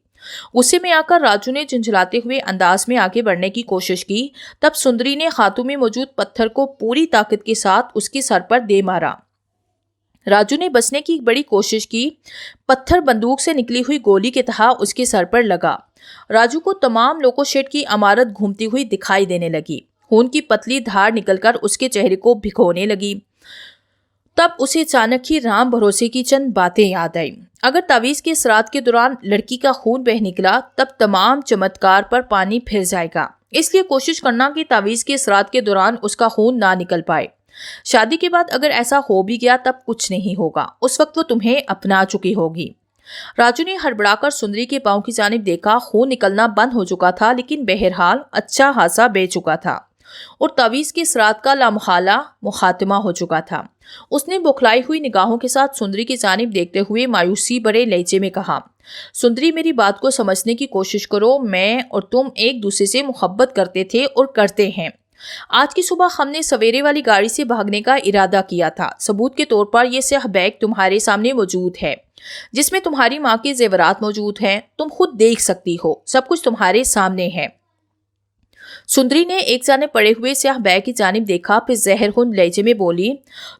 غصے میں آ کر راجو نے جھنجھلاتے ہوئے انداز میں آگے بڑھنے کی کوشش کی، تب سندری نے ہاتھوں میں موجود پتھر کو پوری طاقت کے ساتھ اس کے سر پر دے مارا۔ راجو نے بچنے کی بڑی کوشش کی، پتھر بندوق سے نکلی ہوئی گولی کی طرح اس کے سر پر لگا۔ راجو کو تمام لوکو شیڈ کی عمارت گھومتی ہوئی دکھائی دینے لگی، خون کی پتلی دھار نکل کر اس کے چہرے کو بھگونے لگی۔ تب اسے اچانک ہی رام بھروسے کی چند باتیں یاد آئیں۔ اگر تعویذ کے اثرات کے دوران لڑکی کا خون بہہ نکلا تب تمام چمتکار پر پانی پھر جائے گا، اس لیے کوشش کرنا کہ تعویذ کے اثرات کے دوران اس کا خون نہ نکل پائے۔ شادی کے بعد اگر ایسا ہو بھی گیا تب کچھ نہیں ہوگا، اس وقت وہ تمہیں اپنا چکی ہوگی۔ راجو نے ہڑبڑا کر سندری کے پاؤں کی جانب دیکھا۔ خون نکلنا بند ہو چکا تھا، لیکن بہرحال اچھا خاصا بہہ چکا تھا اور تعویذ کے اثرات کا لامحالہ مخاتمہ ہو چکا تھا۔ اس نے بوکھلائی ہوئی نگاہوں کے ساتھ سندری کی جانب دیکھتے ہوئے مایوسی بڑے لہجے میں کہا، سندری میری بات کو سمجھنے کی کوشش کرو، میں اور تم ایک دوسرے سے محبت کرتے تھے اور کرتے ہیں۔ آج کی صبح ہم نے سویرے والی گاڑی سے بھاگنے کا ارادہ کیا تھا۔ ثبوت کے طور پر یہ سیاہ بیگ تمہارے سامنے موجود ہے، جس میں تمہاری ماں کے زیورات موجود ہیں، تم خود دیکھ سکتی ہو، سب کچھ تمہارے سامنے ہے۔ سندری نے ایک جانب پڑے ہوئے سیاہ بیگ کی جانب دیکھا، پھر زہر خون لہجے میں بولی،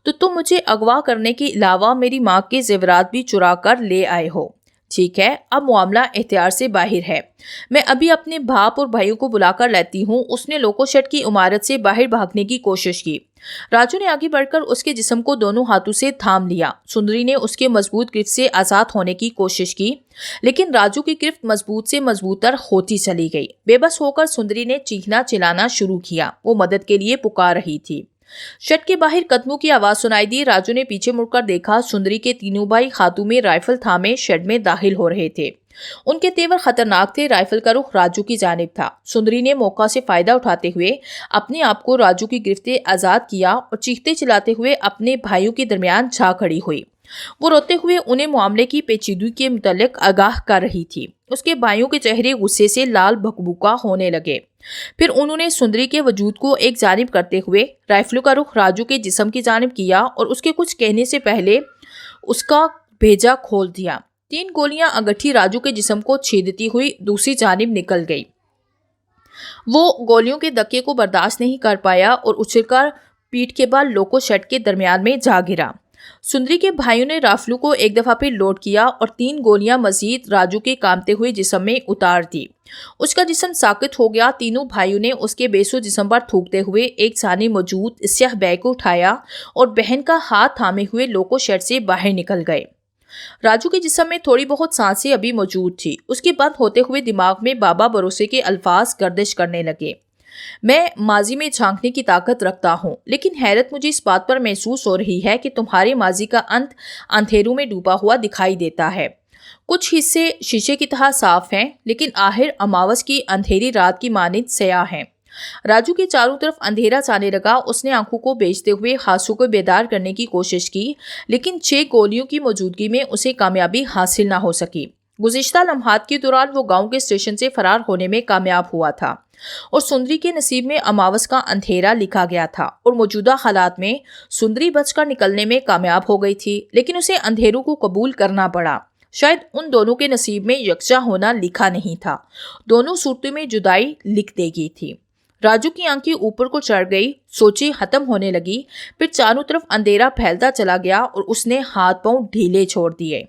تو تم مجھے اغوا کرنے کے علاوہ میری ماں کے زیورات بھی چرا کر لے آئے ہو۔ ٹھیک ہے، اب معاملہ اختیار سے باہر ہے، میں ابھی اپنے باپ اور بھائیوں کو بلا کر لیتی ہوں۔ اس نے لوکو شیڈ کی عمارت سے باہر بھاگنے کی کوشش کی۔ راجو نے آگے بڑھ کر اس کے جسم کو دونوں ہاتھوں سے تھام لیا۔ سندری نے اس کے مضبوط گرفت سے آزاد ہونے کی کوشش کی، لیکن راجو کی گرفت مضبوط سے مضبوط تر ہوتی چلی گئی۔ بے بس ہو کر سندری نے چیخنا چلانا شروع کیا، وہ مدد کے لیے پکار رہی تھی۔ شیڈ کے باہر قدموں کی آواز سنائی دی۔ راجو نے پیچھے مڑ کر دیکھا، سندری کے تینوں بھائی ہاتھوں میں رائفل تھامے شیڈ میں داخل ہو رہے تھے۔ ان کے تیور خطرناک تھے۔ رائفل کا رخ راجو کی جانب تھا۔ سندری نے موقع سے فائدہ اٹھاتے ہوئے اپنے آپ کو راجو کی گرفت سے آزاد کیا اور چیختے چلاتے ہوئے اپنے بھائیوں کے درمیان جا کھڑی ہوئی۔ وہ روتے ہوئے انہیں معاملے کی پیچیدگی کے متعلق آگاہ کر رہی تھی۔ اس کے بھائیوں کے چہرے غصے سے لال بھکبھکا ہونے لگے۔ پھر انہوں نے سندری کے وجود کو ایک جانب کرتے ہوئے رائفلوں کا رخ راجو کے جسم کی جانب کیا اور اس کے کچھ کہنے سے پہلے اس کا بھیجا کھول دیا۔ 3 گولیاں انگٹھی راجو کے جسم کو چھیدتی ہوئی دوسری جانب نکل گئی۔ وہ گولیوں کے دھکے کو برداشت نہیں کر پایا اور اچھل کر پیٹھ کے بل لوکو شیڈ کے درمیان میں جا گرا۔ سندری کے بھائیوں نے رائفلوں کو ایک دفعہ پھر لوڈ کیا اور 3 گولیاں مزید راجو کے کامتے ہوئے جسم میں اتار دی۔ اس کا جسم ساکت ہو گیا۔ تینوں بھائیوں نے اس کے بیسو جسم پر تھوکتے ہوئے ایک جانب موجود سیاہ بیگ کو اٹھایا اور بہن کا ہاتھ تھامے ہوئے لوکو شیڈ سے باہر نکل گئے۔ راجو کے جسم میں تھوڑی بہت سانسیں ابھی موجود تھی۔ اس کے بند ہوتے ہوئے دماغ میں بابا بھروسے کے الفاظ گردش کرنے لگے۔ میں ماضی میں جھانکنے کی طاقت رکھتا ہوں، لیکن حیرت مجھے اس بات پر محسوس ہو رہی ہے کہ تمہارے ماضی کا انت اندھیروں میں ڈوبا ہوا دکھائی دیتا ہے۔ کچھ حصے شیشے کی طرح صاف ہیں، لیکن آخر اماوس کی اندھیری رات کی مانند سیاہ ہیں۔ راجو کے چاروں طرف اندھیرا چھانے لگا۔ اس نے آنکھوں کو بیچتے ہوئے ہاسو کو بیدار کرنے کی کوشش کی، لیکن 6 گولیوں کی موجودگی میں اسے کامیابی حاصل نہ ہو سکی۔ گزشتہ لمحات کے دوران وہ گاؤں کے اسٹیشن سے فرار ہونے میں کامیاب ہوا تھا اور سندری کے نصیب میں اماوس کا اندھیرا لکھا گیا تھا اور موجودہ حالات میں سندری بچ کر نکلنے میں کامیاب ہو گئی تھی، لیکن اسے اندھیروں کو قبول کرنا پڑا۔ شاید ان دونوں کے نصیب میں یکجا ہونا لکھا نہیں تھا، دونوں صورتوں میں جدائی لکھ دے گی تھی۔ راجو کی آنکھیں اوپر کو چڑھ گئی، سوچیں ختم ہونے لگی، پھر چاروں طرف اندھیرا پھیلتا چلا گیا اور اس نے ہاتھ پاؤں ڈھیلے چھوڑ دیے۔